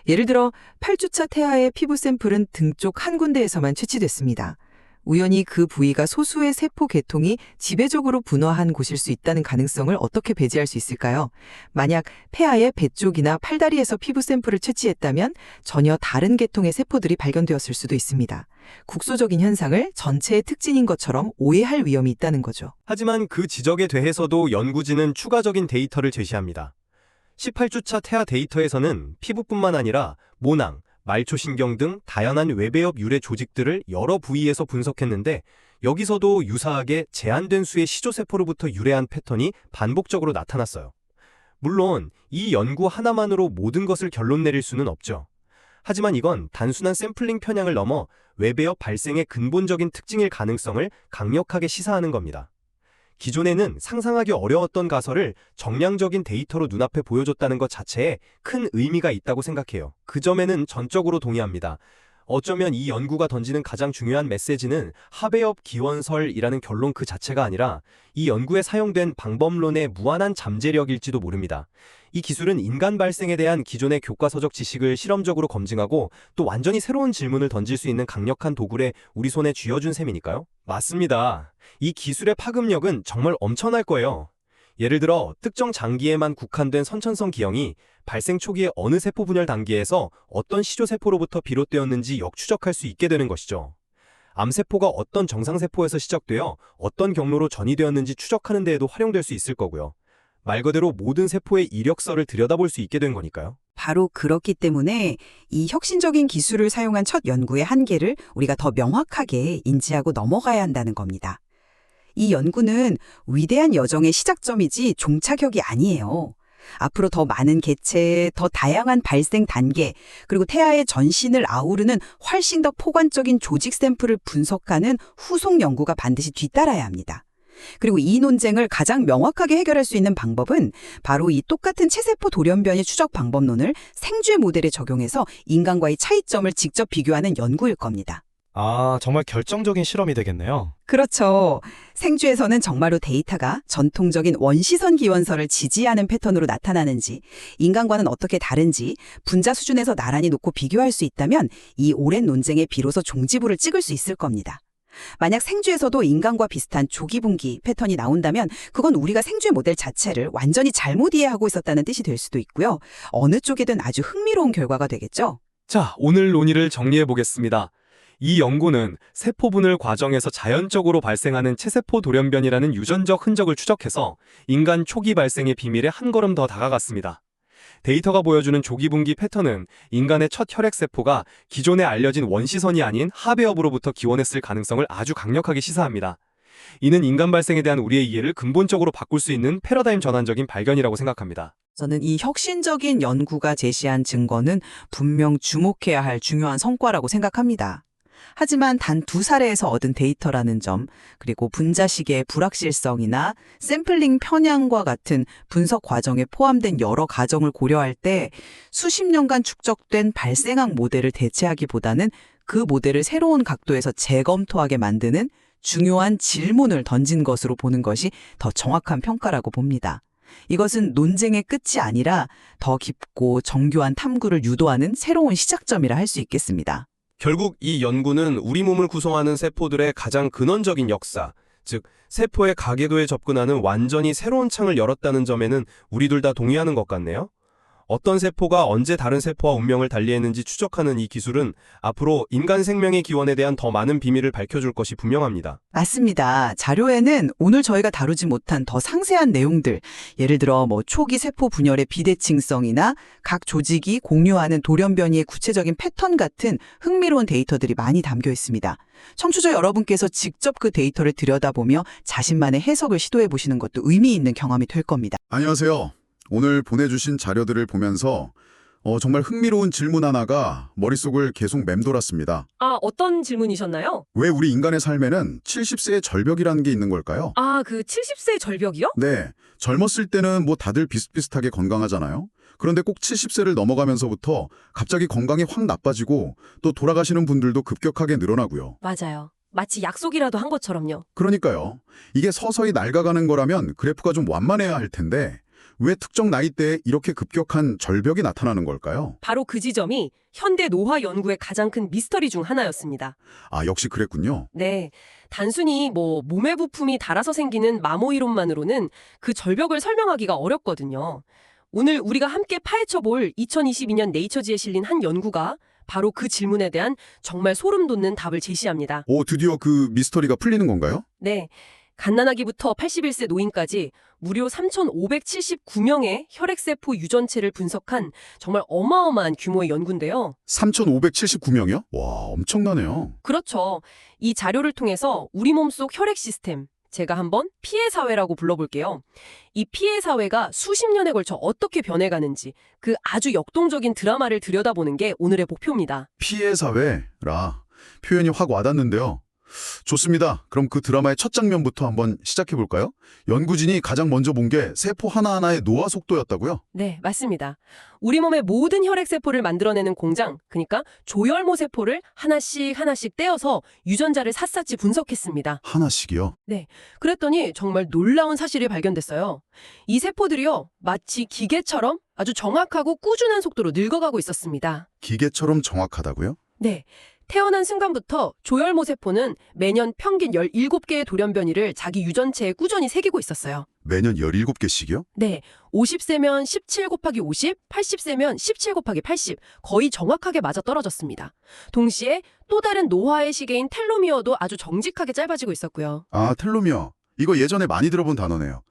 Speaker 7: 예를 들어 8주차 태아의 피부 샘플은 등 쪽 한 군데에서만 채취됐습니다. 우연히 그 부위가 소수의 세포 계통이 지배적으로 분화한 곳일 수 있다는 가능성을 어떻게 배제할 수 있을까요? 만약 폐하의 배 쪽이나 팔다리에서 피부 샘플을 채취했다면 전혀 다른 계통의 세포들이 발견되었을 수도 있습니다. 국소적인 현상을 전체의 특징인 것처럼 오해할 위험이 있다는 거죠.
Speaker 6: 하지만 그 지적에 대해서도 연구진은 추가적인 데이터를 제시합니다. 18주차 태아 데이터에서는 피부뿐만 아니라 모낭, 말초신경 등 다양한 외배엽 유래 조직들을 여러 부위에서 분석했는데 여기서도 유사하게 제한된 수의 시조세포로부터 유래한 패턴이 반복적으로 나타났어요. 물론 이 연구 하나만으로 모든 것을 결론 내릴 수는 없죠. 하지만 이건 단순한 샘플링 편향을 넘어 외배엽 발생의 근본적인 특징일 가능성을 강력하게 시사하는 겁니다. 기존에는 상상하기 어려웠던 가설을 정량적인 데이터로 눈앞에 보여줬다는 것 자체에 큰 의미가 있다고 생각해요. 그 점에는 전적으로 동의합니다. 어쩌면 이 연구가 던지는 가장 중요한 메시지는 하배엽 기원설이라는 결론 그 자체가 아니라 이 연구에 사용된 방법론의 무한한 잠재력일지도 모릅니다. 이 기술은 인간 발생에 대한 기존의 교과서적 지식을 실험적으로 검증하고 또 완전히 새로운 질문을 던질 수 있는 강력한 도구를 우리 손에 쥐어준 셈이니까요. 맞습니다. 이 기술의 파급력은 정말 엄청날 거예요. 예를 들어 특정 장기에만 국한된 선천성 기형이 발생 초기의 어느 세포 분열 단계에서 어떤 시조세포로부터 비롯되었는지 역추적할 수 있게 되는 것이죠. 암세포가 어떤 정상세포에서 시작되어 어떤 경로로 전이되었는지 추적하는 데에도 활용될 수 있을 거고요. 말 그대로 모든 세포의 이력서를 들여다볼 수 있게 된 거니까요.
Speaker 8: 바로 그렇기 때문에 이 혁신적인 기술을 사용한 첫 연구의 한계를 우리가 더 명확하게 인지하고 넘어가야 한다는 겁니다. 이 연구는 위대한 여정의 시작점이지 종착역이 아니에요. 앞으로 더 많은 개체, 더 다양한 발생 단계, 그리고 태아의 전신을 아우르는 훨씬 더 포괄적인 조직 샘플을 분석하는 후속 연구가 반드시 뒤따라야 합니다. 그리고 이 논쟁을 가장 명확하게 해결할 수 있는 방법은 바로 이 똑같은 체세포 돌연변이 추적 방법론을 생쥐 모델에 적용해서 인간과의 차이점을 직접 비교하는 연구일 겁니다.
Speaker 10: 아, 정말 결정적인 실험이 되겠네요.
Speaker 8: 그렇죠. 생쥐에서는 정말로 데이터가 전통적인 원시선 기원설을 지지하는 패턴으로 나타나는지, 인간과는 어떻게 다른지 분자 수준에서 나란히 놓고 비교할 수 있다면 이 오랜 논쟁에 비로소 종지부를 찍을 수 있을 겁니다. 만약 생쥐에서도 인간과 비슷한 조기 분기 패턴이 나온다면 그건 우리가 생쥐 모델 자체를 완전히 잘못 이해하고 있었다는 뜻이 될 수도 있고요. 어느 쪽이든 아주 흥미로운 결과가 되겠죠.
Speaker 6: 자, 오늘 논의를 정리해 보겠습니다. 이 연구는 세포 분열 과정에서 자연적으로 발생하는 체세포 돌연변이라는 유전적 흔적을 추적해서 인간 초기 발생의 비밀에 한 걸음 더 다가갔습니다. 데이터가 보여주는 조기 분기 패턴은 인간의 첫 혈액세포가 기존에 알려진 원시선이 아닌 하배엽으로부터 기원했을 가능성을 아주 강력하게 시사합니다. 이는 인간 발생에 대한 우리의 이해를 근본적으로 바꿀 수 있는 패러다임 전환적인 발견이라고 생각합니다.
Speaker 7: 저는 이 혁신적인 연구가 제시한 증거는 분명 주목해야 할 중요한 성과라고 생각합니다. 하지만 단 2사례에서 얻은 데이터라는 점, 그리고 분자식의 불확실성이나 샘플링 편향과 같은 분석 과정에 포함된 여러 가정을 고려할 때 수십 년간 축적된 발생학 모델을 대체하기보다는 그 모델을 새로운 각도에서 재검토하게 만드는 중요한 질문을 던진 것으로 보는 것이 더 정확한 평가라고 봅니다. 이것은 논쟁의 끝이 아니라 더 깊고 정교한 탐구를 유도하는 새로운 시작점이라 할 수 있겠습니다.
Speaker 6: 결국 이 연구는 우리 몸을 구성하는 세포들의 가장 근원적인 역사, 즉 세포의 가계도에 접근하는 완전히 새로운 창을 열었다는 점에는 우리 둘 다 동의하는 것 같네요. 어떤 세포가 언제 다른 세포와 운명을 달리했는지 추적하는 이 기술은 앞으로 인간 생명의 기원에 대한 더 많은 비밀을 밝혀줄 것이 분명합니다.
Speaker 7: 맞습니다. 자료에는 오늘 저희가 다루지 못한 더 상세한 내용들, 예를 들어 초기 세포 분열의 비대칭성이나 각 조직이 공유하는 돌연변이의 구체적인 패턴 같은 흥미로운 데이터들이 많이 담겨 있습니다. 청취자 여러분께서 직접 그 데이터를 들여다보며 자신만의 해석을 시도해 보시는 것도 의미 있는 경험이 될 겁니다.
Speaker 11: 안녕하세요. 오늘 보내주신 자료들을 보면서 정말 흥미로운 질문 하나가 머릿속을 계속 맴돌았습니다.
Speaker 1: 아, 어떤 질문이셨나요?
Speaker 11: 왜 우리 인간의 삶에는 70세의 절벽이라는 게 있는 걸까요?
Speaker 1: 아, 그 70세 절벽이요?
Speaker 11: 네, 젊었을 때는 다들 비슷비슷하게 건강하잖아요. 그런데 꼭 70세를 넘어가면서부터 갑자기 건강이 확 나빠지고 또 돌아가시는 분들도 급격하게 늘어나고요.
Speaker 1: 맞아요. 마치 약속이라도 한 것처럼요.
Speaker 11: 그러니까요. 이게 서서히 낡아가는 거라면 그래프가 좀 완만해야 할 텐데 왜 특정 나이대에 이렇게 급격한 절벽이 나타나는 걸까요?
Speaker 1: 바로 그 지점이 현대 노화 연구의 가장 큰 미스터리 중 하나였습니다.
Speaker 11: 아, 역시 그랬군요.
Speaker 1: 네. 단순히 몸의 부품이 닳아서 생기는 마모 이론만으로는 그 절벽을 설명하기가 어렵거든요. 오늘 우리가 함께 파헤쳐볼 2022년 네이처지에 실린 한 연구가 바로 그 질문에 대한 정말 소름 돋는 답을 제시합니다.
Speaker 11: 오, 드디어 그 미스터리가 풀리는 건가요?
Speaker 1: 네. 갓난아기부터 81세 노인까지 무려 3,579명의 혈액세포 유전체를 분석한 정말 어마어마한 규모의 연구인데요.
Speaker 11: 3,579명이요? 와, 엄청나네요.
Speaker 1: 그렇죠. 이 자료를 통해서 우리 몸속 혈액 시스템, 제가 한번 피해 사회라고 불러볼게요. 이 피해 사회가 수십 년에 걸쳐 어떻게 변해가는지 그 아주 역동적인 드라마를 들여다보는 게 오늘의 목표입니다.
Speaker 11: 피해 사회라 표현이 확 와닿는데요. 좋습니다. 그럼 그 드라마의 첫 장면부터 한번 시작해볼까요? 연구진이 가장 먼저 본 게 세포 하나하나의 노화 속도였다고요?
Speaker 1: 네, 맞습니다. 우리 몸의 모든 혈액세포를 만들어내는 공장, 그러니까 조혈모 세포를 하나씩 떼어서 유전자를 샅샅이 분석했습니다.
Speaker 11: 하나씩이요?
Speaker 1: 그랬더니 정말 놀라운 사실이 발견됐어요. 이 세포들이요, 마치 기계처럼 아주 정확하고 꾸준한 속도로 늙어가고 있었습니다.
Speaker 11: 기계처럼 정확하다고요?
Speaker 1: 네. 태어난 순간부터 조혈모 세포는 매년 평균 17개의 돌연변이를 자기 유전체에 꾸준히 새기고 있었어요.
Speaker 11: 매년 17개씩이요?
Speaker 1: 네. 50세면 17 곱하기 50, 80세면 17 곱하기 80, 거의 정확하게 맞아떨어졌습니다. 동시에 또 다른 노화의 시계인 텔로미어도 아주 정직하게 짧아지고 있었고요.
Speaker 11: 아, 텔로미어. 이거 예전에 많이 들어본 단어네요.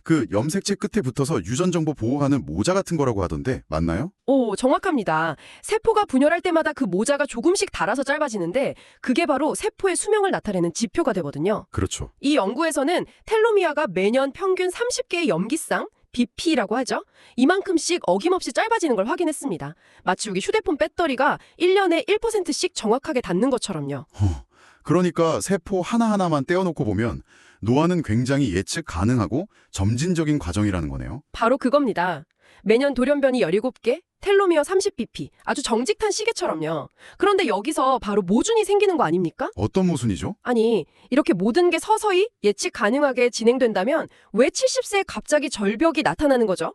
Speaker 11: 그 염색체 끝에 붙어서 유전 정보 보호하는 모자 같은 거라고 하던데 맞나요?
Speaker 1: 오, 정확합니다. 세포가 분열할 때마다 그 모자가 조금씩 닳아서 짧아지는데 그게 바로 세포의 수명을 나타내는 지표가 되거든요.
Speaker 11: 그렇죠.
Speaker 1: 이 연구에서는 텔로미어가 매년 평균 30개의 염기쌍, BP라고 하죠. 이만큼씩 어김없이 짧아지는 걸 확인했습니다. 마치 우리 휴대폰 배터리가 1년에 1%씩 정확하게 닿는 것처럼요.
Speaker 11: 그러니까 세포 하나하나만 떼어놓고 보면 노화는 굉장히 예측 가능하고 점진적인 과정이라는 거네요.
Speaker 1: 바로 그겁니다. 매년 돌연변이 17개, 텔로미어 30bp, 아주 정직한 시계처럼요. 그런데 여기서 바로 모순이 생기는 거 아닙니까?
Speaker 11: 어떤 모순이죠?
Speaker 1: 아니, 이렇게 모든 게 서서히 예측 가능하게 진행된다면 왜 70세에 갑자기 절벽이 나타나는 거죠?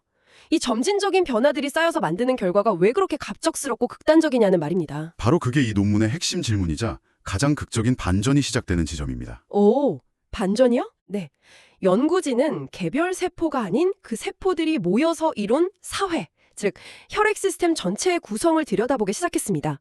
Speaker 1: 이 점진적인 변화들이 쌓여서 만드는 결과가 왜 그렇게 갑작스럽고 극단적이냐는 말입니다.
Speaker 11: 바로 그게 이 논문의 핵심 질문이자 가장 극적인 반전이 시작되는 지점입니다.
Speaker 1: 오, 반전이요? 네. 연구진은 개별 세포가 아닌 그 세포들이 모여서 이룬 사회, 즉 혈액 시스템 전체의 구성을 들여다보기 시작했습니다.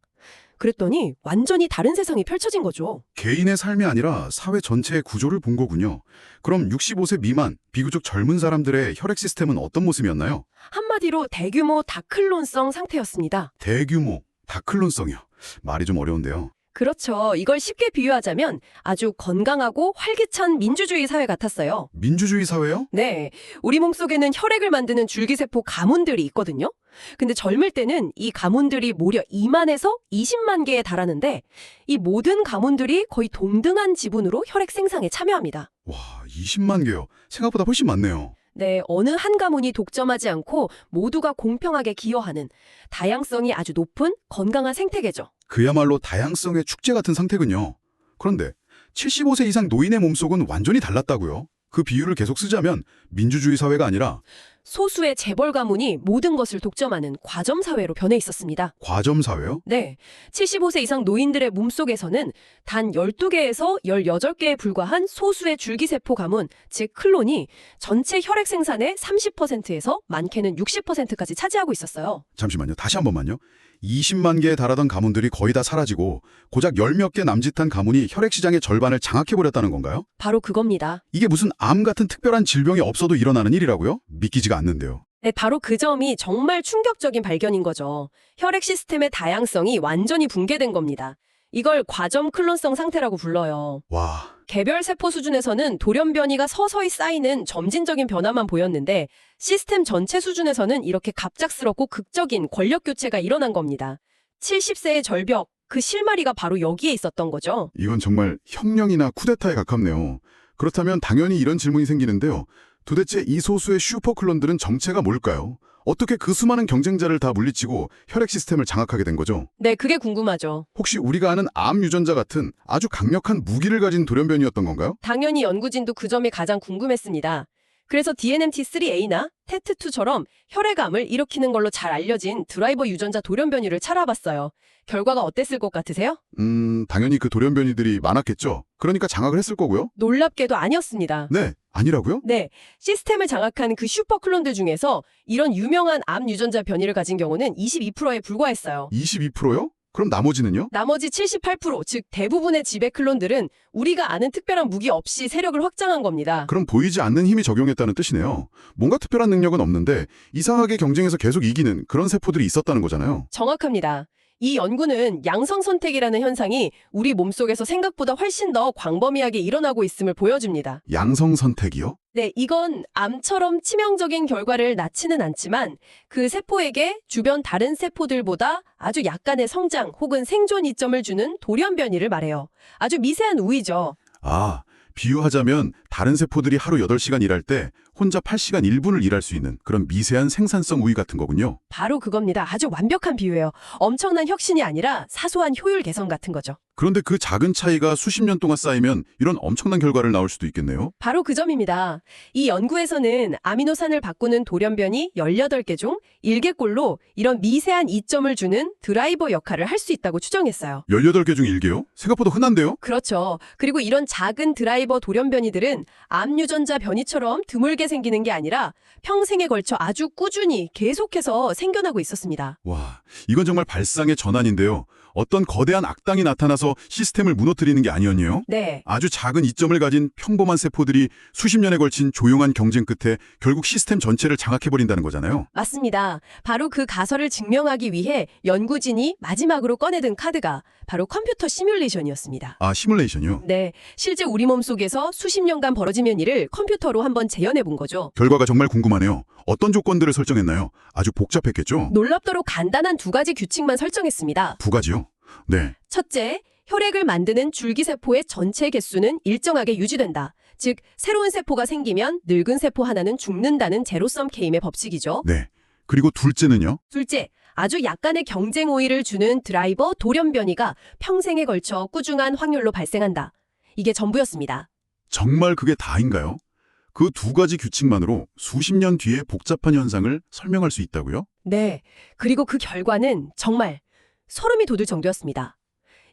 Speaker 1: 그랬더니 완전히 다른 세상이 펼쳐진 거죠.
Speaker 11: 개인의 삶이 아니라 사회 전체의 구조를 본 거군요. 그럼 65세 미만, 비교적 젊은 사람들의 혈액 시스템은 어떤 모습이었나요?
Speaker 1: 한마디로 대규모 다클론성 상태였습니다.
Speaker 11: 대규모, 다클론성이요. 말이 좀 어려운데요.
Speaker 1: 그렇죠. 이걸 쉽게 비유하자면 아주 건강하고 활기찬 민주주의 사회 같았어요.
Speaker 11: 민주주의 사회요?
Speaker 1: 네, 우리 몸속에는 혈액을 만드는 줄기세포 가문들이 있거든요. 근데 젊을 때는 이 가문들이 무려 2만에서 20만 개에 달하는데 이 모든 가문들이 거의 동등한 지분으로 혈액 생산에 참여합니다.
Speaker 11: 와, 20만 개요. 생각보다 훨씬 많네요.
Speaker 1: 네, 어느 한 가문이 독점하지 않고 모두가 공평하게 기여하는 다양성이 아주 높은 건강한 생태계죠.
Speaker 11: 그야말로 다양성의 축제 같은 상태군요. 그런데 75세 이상 노인의 몸속은 완전히 달랐다고요? 그 비유를 계속 쓰자면 민주주의 사회가 아니라
Speaker 1: 소수의 재벌 가문이 모든 것을 독점하는 과점 사회로 변해 있었습니다.
Speaker 11: 과점 사회요?
Speaker 1: 네, 75세 이상 노인들의 몸속에서는 단 12개에서 18개에 불과한 소수의 줄기세포 가문, 즉 클론이 전체 혈액 생산의 30%에서 많게는 60%까지 차지하고 있었어요.
Speaker 11: 잠시만요. 다시 한 번만요. 20만 개에 달하던 가문들이 거의 다 사라지고 고작 10몇 개 남짓한 가문이 혈액 시장의 절반을 장악해버렸다는 건가요?
Speaker 1: 바로 그겁니다.
Speaker 11: 이게 무슨 암 같은 특별한 질병이 없어도 일어나는 일이라고요? 믿기지가 않는데요.
Speaker 1: 네, 바로 그 점이 정말 충격적인 발견인 거죠. 혈액 시스템의 다양성이 완전히 붕괴된 겁니다. 이걸 과점 클론성 상태라고 불러요.
Speaker 11: 와,
Speaker 1: 개별 세포 수준에서는 돌연 변이가 서서히 쌓이는 점진적인 변화만 보였는데 시스템 전체 수준에서는 이렇게 갑작스럽고 극적인 권력 교체가 일어난 겁니다. 70세의 절벽, 그 실마리가 바로 여기에 있었던 거죠.
Speaker 11: 이건 정말 혁명이나 쿠데타에 가깝네요. 그렇다면 당연히 이런 질문이 생기는데요. 도대체 이 소수의 슈퍼클론들은 정체가 뭘까요? 어떻게 그 수많은 경쟁자를 다 물리치고 혈액 시스템을 장악하게 된 거죠?
Speaker 1: 네, 그게 궁금하죠.
Speaker 11: 혹시 우리가 아는 암 유전자 같은 아주 강력한 무기를 가진 돌연변이였던 건가요?
Speaker 1: 당연히 연구진도 그 점이 가장 궁금했습니다. 그래서 DNMT3A나 TET2처럼 혈액암을 일으키는 걸로 잘 알려진 드라이버 유전자 돌연변이를 찾아봤어요. 결과가 어땠을 것 같으세요?
Speaker 11: 당연히 그 돌연변이들이 많았겠죠. 그러니까 장악을 했을 거고요.
Speaker 1: 놀랍게도 아니었습니다.
Speaker 11: 네, 아니라고요?
Speaker 1: 네, 시스템을 장악한 그 슈퍼클론들 중에서 이런 유명한 암 유전자 변이를 가진 경우는 22%에 불과했어요.
Speaker 11: 22%요? 그럼 나머지는요?
Speaker 1: 나머지 78%, 즉 대부분의 지배 클론들은 우리가 아는 특별한 무기 없이 세력을 확장한 겁니다.
Speaker 11: 그럼 보이지 않는 힘이 적용했다는 뜻이네요. 뭔가 특별한 능력은 없는데 이상하게 경쟁에서 계속 이기는 그런 세포들이 있었다는 거잖아요.
Speaker 1: 정확합니다. 이 연구는 양성 선택이라는 현상이 우리 몸속에서 생각보다 훨씬 더 광범위하게 일어나고 있음을 보여줍니다.
Speaker 11: 양성 선택이요?
Speaker 1: 네, 이건 암처럼 치명적인 결과를 낳지는 않지만 그 세포에게 주변 다른 세포들보다 아주 약간의 성장 혹은 생존 이점을 주는 돌연변이를 말해요. 아주 미세한 우위죠.
Speaker 11: 아, 비유하자면 다른 세포들이 하루 8시간 일할 때 혼자 8시간 1분을 일할 수 있는 그런 미세한 생산성 우위 같은 거군요.
Speaker 1: 바로 그겁니다. 아주 완벽한 비유예요. 엄청난 혁신이 아니라 사소한 효율 개선 같은 거죠.
Speaker 11: 그런데 그 작은 차이가 수십 년 동안 쌓이면 이런 엄청난 결과를 낳을 수도 있겠네요.
Speaker 1: 바로 그 점입니다. 이 연구에서는 아미노산을 바꾸는 돌연변이 18개 중 1개꼴로 이런 미세한 이점을 주는 드라이버 역할을 할 수 있다고 추정했어요.
Speaker 11: 18개 중 1개요? 생각보다 흔한데요?
Speaker 1: 그렇죠. 그리고 이런 작은 드라이버 돌연변이들은 암 유전자 변이처럼 드물게 생기는 게 아니라 평생에 걸쳐 아주 꾸준히 계속해서 생겨나고 있었습니다.
Speaker 11: 와, 이건 정말 발상의 전환인데요. 어떤 거대한 악당이 나타나서 시스템을 무너뜨리는 게 아니었네요.
Speaker 1: 네.
Speaker 11: 아주 작은 이점을 가진 평범한 세포들이 수십 년에 걸친 조용한 경쟁 끝에 결국 시스템 전체를 장악해버린다는 거잖아요.
Speaker 1: 맞습니다. 바로 그 가설을 증명하기 위해 연구진이 마지막으로 꺼내든 카드가 바로 컴퓨터 시뮬레이션이었습니다.
Speaker 11: 아, 시뮬레이션이요?
Speaker 1: 네, 실제 우리 몸속에서 수십 년간 벌어지는 일을 컴퓨터로 한번 재현해 본 거죠.
Speaker 11: 결과가 정말 궁금하네요. 어떤 조건들을 설정했나요? 아주 복잡했겠죠?
Speaker 1: 놀랍도록 간단한 2가지 규칙만 설정했습니다.
Speaker 11: 2가지요? 네.
Speaker 1: 첫째, 혈액을 만드는 줄기세포의 전체 개수는 일정하게 유지된다. 즉, 새로운 세포가 생기면 늙은 세포 하나는 죽는다는 제로섬 게임의 법칙이죠.
Speaker 11: 네. 그리고 둘째는요?
Speaker 1: 둘째, 아주 약간의 경쟁 우위를 주는 드라이버 돌연변이가 평생에 걸쳐 꾸준한 확률로 발생한다. 이게 전부였습니다.
Speaker 11: 정말 그게 다인가요? 그 2가지 규칙만으로 수십 년 뒤의 복잡한 현상을 설명할 수 있다고요?
Speaker 1: 네, 그리고 그 결과는 정말 소름이 돋을 정도였습니다.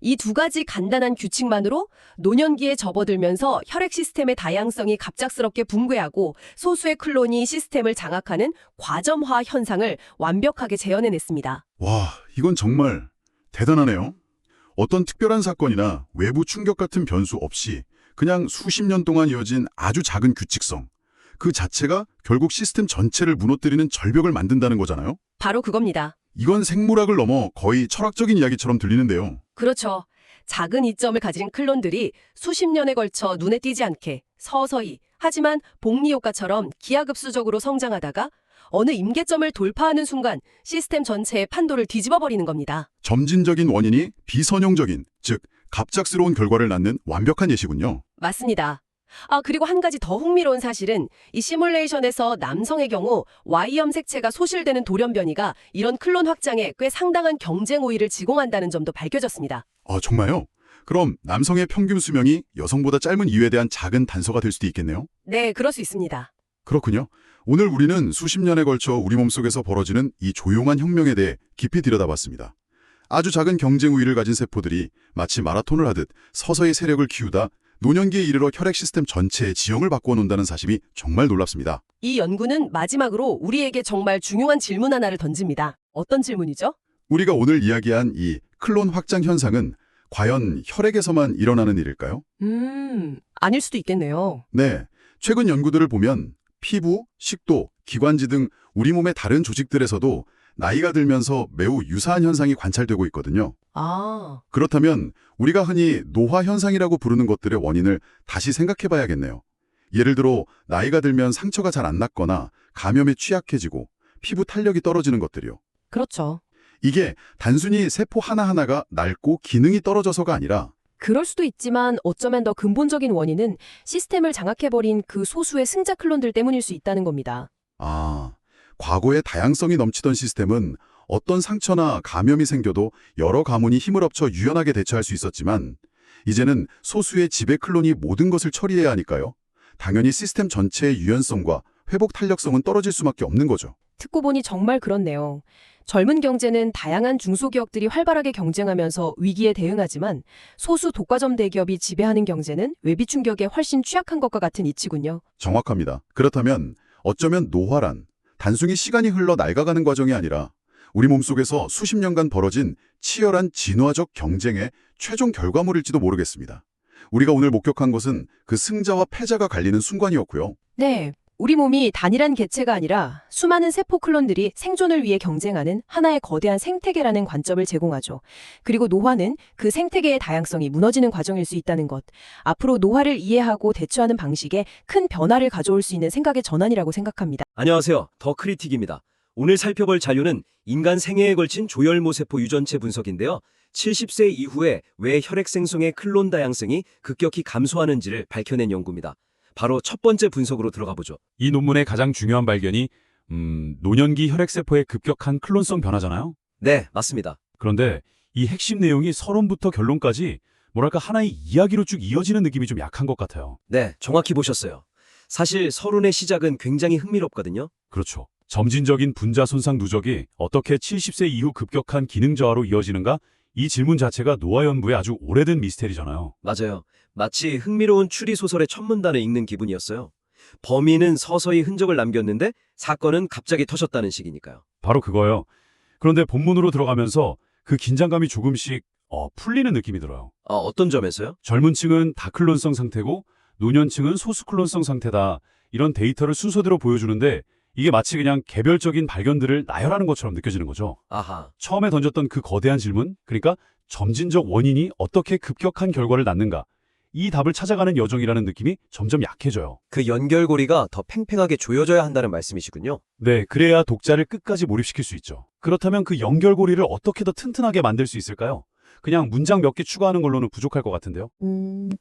Speaker 1: 이 2가지 간단한 규칙만으로 노년기에 접어들면서 혈액 시스템의 다양성이 갑작스럽게 붕괴하고 소수의 클론이 시스템을 장악하는 과점화 현상을 완벽하게 재현해냈습니다.
Speaker 11: 와, 이건 정말 대단하네요. 어떤 특별한 사건이나 외부 충격 같은 변수 없이 그냥 수십 년 동안 이어진 아주 작은 규칙성, 그 자체가 결국 시스템 전체를 무너뜨리는 절벽을 만든다는 거잖아요.
Speaker 12: 바로 그겁니다.
Speaker 11: 이건 생물학을 넘어 거의 철학적인 이야기처럼 들리는데요.
Speaker 12: 그렇죠. 작은 이점을 가진 클론들이 수십 년에 걸쳐 눈에 띄지 않게 서서히 하지만 복리 효과처럼 기하급수적으로 성장하다가 어느 임계점을 돌파하는 순간 시스템 전체의 판도를 뒤집어 버리는 겁니다.
Speaker 11: 점진적인 원인이 비선형적인, 즉 갑작스러운 결과를 낳는 완벽한 예시군요.
Speaker 12: 맞습니다. 그리고 한 가지 더 흥미로운 사실은 이 시뮬레이션에서 남성의 경우 Y염 색체가 소실되는 돌연변이가 이런 클론 확장에 꽤 상당한 경쟁 우위를 제공한다는 점도 밝혀졌습니다.
Speaker 11: 정말요? 그럼 남성의 평균 수명이 여성보다 짧은 이유에 대한 작은 단서가 될 수도 있겠네요?
Speaker 12: 네, 그럴 수 있습니다.
Speaker 11: 그렇군요. 오늘 우리는 수십 년에 걸쳐 우리 몸속에서 벌어지는 이 조용한 혁명에 대해 깊이 들여다봤습니다. 아주 작은 경쟁 우위를 가진 세포들이 마치 마라톤을 하듯 서서히 세력을 키우다 노년기에 이르러 혈액 시스템 전체의 지형을 바꾸어 놓는다는 사실이 정말 놀랍습니다.
Speaker 12: 이 연구는 마지막으로 우리에게 정말 중요한 질문 하나를 던집니다. 어떤 질문이죠?
Speaker 11: 우리가 오늘 이야기한 이 클론 확장 현상은 과연 혈액에서만 일어나는 일일까요?
Speaker 12: 아닐 수도 있겠네요.
Speaker 11: 네, 최근 연구들을 보면 피부, 식도, 기관지 등 우리 몸의 다른 조직들에서도 나이가 들면서 매우 유사한 현상이 관찰되고 있거든요. 그렇다면 우리가 흔히 노화 현상이라고 부르는 것들의 원인을 다시 생각해 봐야겠네요. 예를 들어 나이가 들면 상처가 잘 안 낫거나 감염에 취약해지고 피부 탄력이 떨어지는 것들이요.
Speaker 12: 그렇죠.
Speaker 11: 이게 단순히 세포 하나하나가 낡고 기능이 떨어져서가 아니라
Speaker 12: 그럴 수도 있지만 어쩌면 더 근본적인 원인은 시스템을 장악해버린 그 소수의 승자 클론들 때문일 수 있다는 겁니다.
Speaker 11: 과거의 다양성이 넘치던 시스템은 어떤 상처나 감염이 생겨도 여러 가문이 힘을 합쳐 유연하게 대처할 수 있었지만 이제는 소수의 지배 클론이 모든 것을 처리해야 하니까요. 당연히 시스템 전체의 유연성과 회복 탄력성은 떨어질 수밖에 없는 거죠.
Speaker 12: 듣고 보니 정말 그렇네요. 젊은 경제는 다양한 중소기업들이 활발하게 경쟁하면서 위기에 대응하지만 소수 독과점 대기업이 지배하는 경제는 외비 충격에 훨씬 취약한 것과 같은 이치군요.
Speaker 11: 정확합니다. 그렇다면 어쩌면 노화란 단순히 시간이 흘러 낡아가는 과정이 아니라 우리 몸속에서 수십 년간 벌어진 치열한 진화적 경쟁의 최종 결과물일지도 모르겠습니다. 우리가 오늘 목격한 것은 그 승자와 패자가 갈리는 순간이었고요.
Speaker 12: 네, 우리 몸이 단일한 개체가 아니라 수많은 세포 클론들이 생존을 위해 경쟁하는 하나의 거대한 생태계라는 관점을 제공하죠. 그리고 노화는 그 생태계의 다양성이 무너지는 과정일 수 있다는 것. 앞으로 노화를 이해하고 대처하는 방식에 큰 변화를 가져올 수 있는 생각의 전환이라고 생각합니다.
Speaker 4: 안녕하세요. 더 크리틱입니다. 오늘 살펴볼 자료는 인간 생애에 걸친 조혈모 세포 유전체 분석인데요. 70세 이후에 왜 혈액 생성의 클론 다양성이 급격히 감소하는지를 밝혀낸 연구입니다. 바로 첫 번째 분석으로 들어가 보죠.
Speaker 13: 이 논문의 가장 중요한 발견이 노년기 혈액세포의 급격한 클론성 변화잖아요.
Speaker 4: 네, 맞습니다.
Speaker 13: 그런데 이 핵심 내용이 서론부터 결론까지 뭐랄까 하나의 이야기로 쭉 이어지는 느낌이 좀 약한 것 같아요.
Speaker 4: 네, 정확히 보셨어요. 사실 서론의 시작은 굉장히 흥미롭거든요.
Speaker 13: 그렇죠. 점진적인 분자 손상 누적이 어떻게 70세 이후 급격한 기능 저하로 이어지는가? 이 질문 자체가 노화 연구의 아주 오래된 미스테리잖아요.
Speaker 4: 맞아요. 마치 흥미로운 추리소설의 첫 문단을 읽는 기분이었어요. 범인은 서서히 흔적을 남겼는데 사건은 갑자기 터졌다는 식이니까요.
Speaker 13: 바로 그거예요. 그런데 본문으로 들어가면서 그 긴장감이 조금씩 풀리는 느낌이 들어요.
Speaker 4: 어떤 점에서요?
Speaker 13: 젊은 층은 다클론성 상태고 노년층은 소수클론성 상태다. 이런 데이터를 순서대로 보여주는데 이게 마치 그냥 개별적인 발견들을 나열하는 것처럼 느껴지는 거죠.
Speaker 4: 아하.
Speaker 13: 처음에 던졌던 그 거대한 질문, 그러니까 점진적 원인이 어떻게 급격한 결과를 낳는가. 이 답을 찾아가는 여정이라는 느낌이 점점 약해져요.
Speaker 4: 그 연결고리가 더 팽팽하게 조여져야 한다는 말씀이시군요.
Speaker 13: 네, 그래야 독자를 끝까지 몰입시킬 수 있죠. 그렇다면 그 연결고리를 어떻게 더 튼튼하게 만들 수 있을까요? 그냥 문장 몇 개 추가하는 걸로는 부족할 것 같은데요.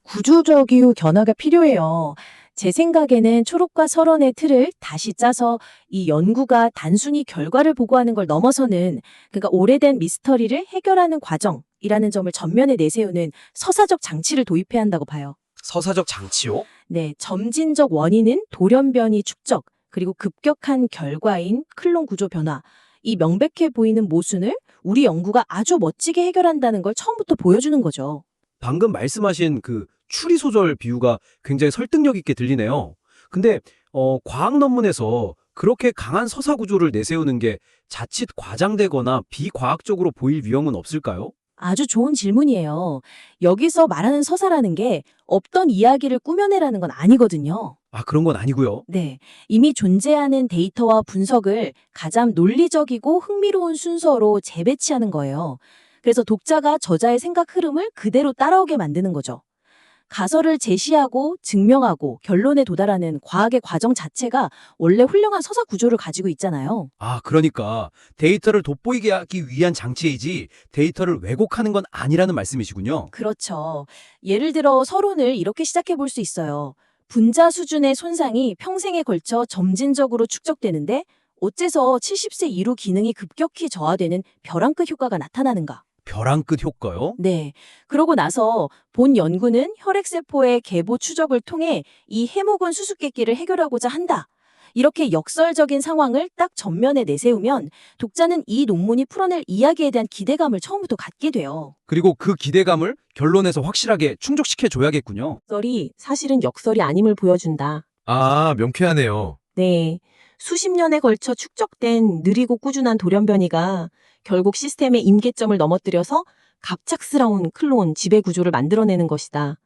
Speaker 1: 구조적이고 변화가 필요해요. 제 생각에는 초록과 서론의 틀을 다시 짜서 이 연구가 단순히 결과를 보고하는 걸 넘어서는 그러니까 오래된 미스터리를 해결하는 과정이라는 점을 전면에 내세우는 서사적 장치를 도입해야 한다고 봐요.
Speaker 4: 서사적 장치요?
Speaker 1: 네, 점진적 원인은 돌연변이 축적, 그리고 급격한 결과인 클론 구조 변화. 이 명백해 보이는 모순을 우리 연구가 아주 멋지게 해결한다는 걸 처음부터 보여주는 거죠.
Speaker 4: 방금 말씀하신 그 추리소설 비유가 굉장히 설득력 있게 들리네요. 근데 과학 논문에서 그렇게 강한 서사 구조를 내세우는 게 자칫 과장되거나 비과학적으로 보일 위험은 없을까요?
Speaker 1: 아주 좋은 질문이에요. 여기서 말하는 서사라는 게 없던 이야기를 꾸며내라는 건 아니거든요.
Speaker 4: 아, 그런 건 아니고요.
Speaker 1: 네, 이미 존재하는 데이터와 분석을 가장 논리적이고 흥미로운 순서로 재배치하는 거예요. 그래서 독자가 저자의 생각 흐름을 그대로 따라오게 만드는 거죠. 가설을 제시하고 증명하고 결론에 도달하는 과학의 과정 자체가 원래 훌륭한 서사 구조를 가지고 있잖아요.
Speaker 5: 아, 그러니까 데이터를 돋보이게 하기 위한 장치이지 데이터를 왜곡하는 건 아니라는 말씀이시군요.
Speaker 1: 그렇죠. 예를 들어 서론을 이렇게 시작해 볼 수 있어요. 분자 수준의 손상이 평생에 걸쳐 점진적으로 축적되는데 어째서 70세 이후 기능이 급격히 저하되는 벼랑끝 효과가 나타나는가?
Speaker 5: 벼랑끝 효과요?
Speaker 1: 네. 그러고 나서 본 연구는 혈액세포의 계보 추적을 통해 이 해묵은 수수께끼를 해결하고자 한다. 이렇게 역설적인 상황을 딱 전면에 내세우면 독자는 이 논문이 풀어낼 이야기에 대한 기대감을 처음부터 갖게 돼요.
Speaker 5: 그리고 그 기대감을 결론에서 확실하게 충족시켜 줘야겠군요.
Speaker 1: 역설이 사실은 역설이 아님을 보여준다.
Speaker 5: 아, 명쾌하네요.
Speaker 1: 네. 수십 년에 걸쳐 축적된 느리고 꾸준한 돌연변이가 결국 시스템의 임계점을 넘어뜨려서 갑작스러운 클론 지배 구조를 만들어내는 것이다.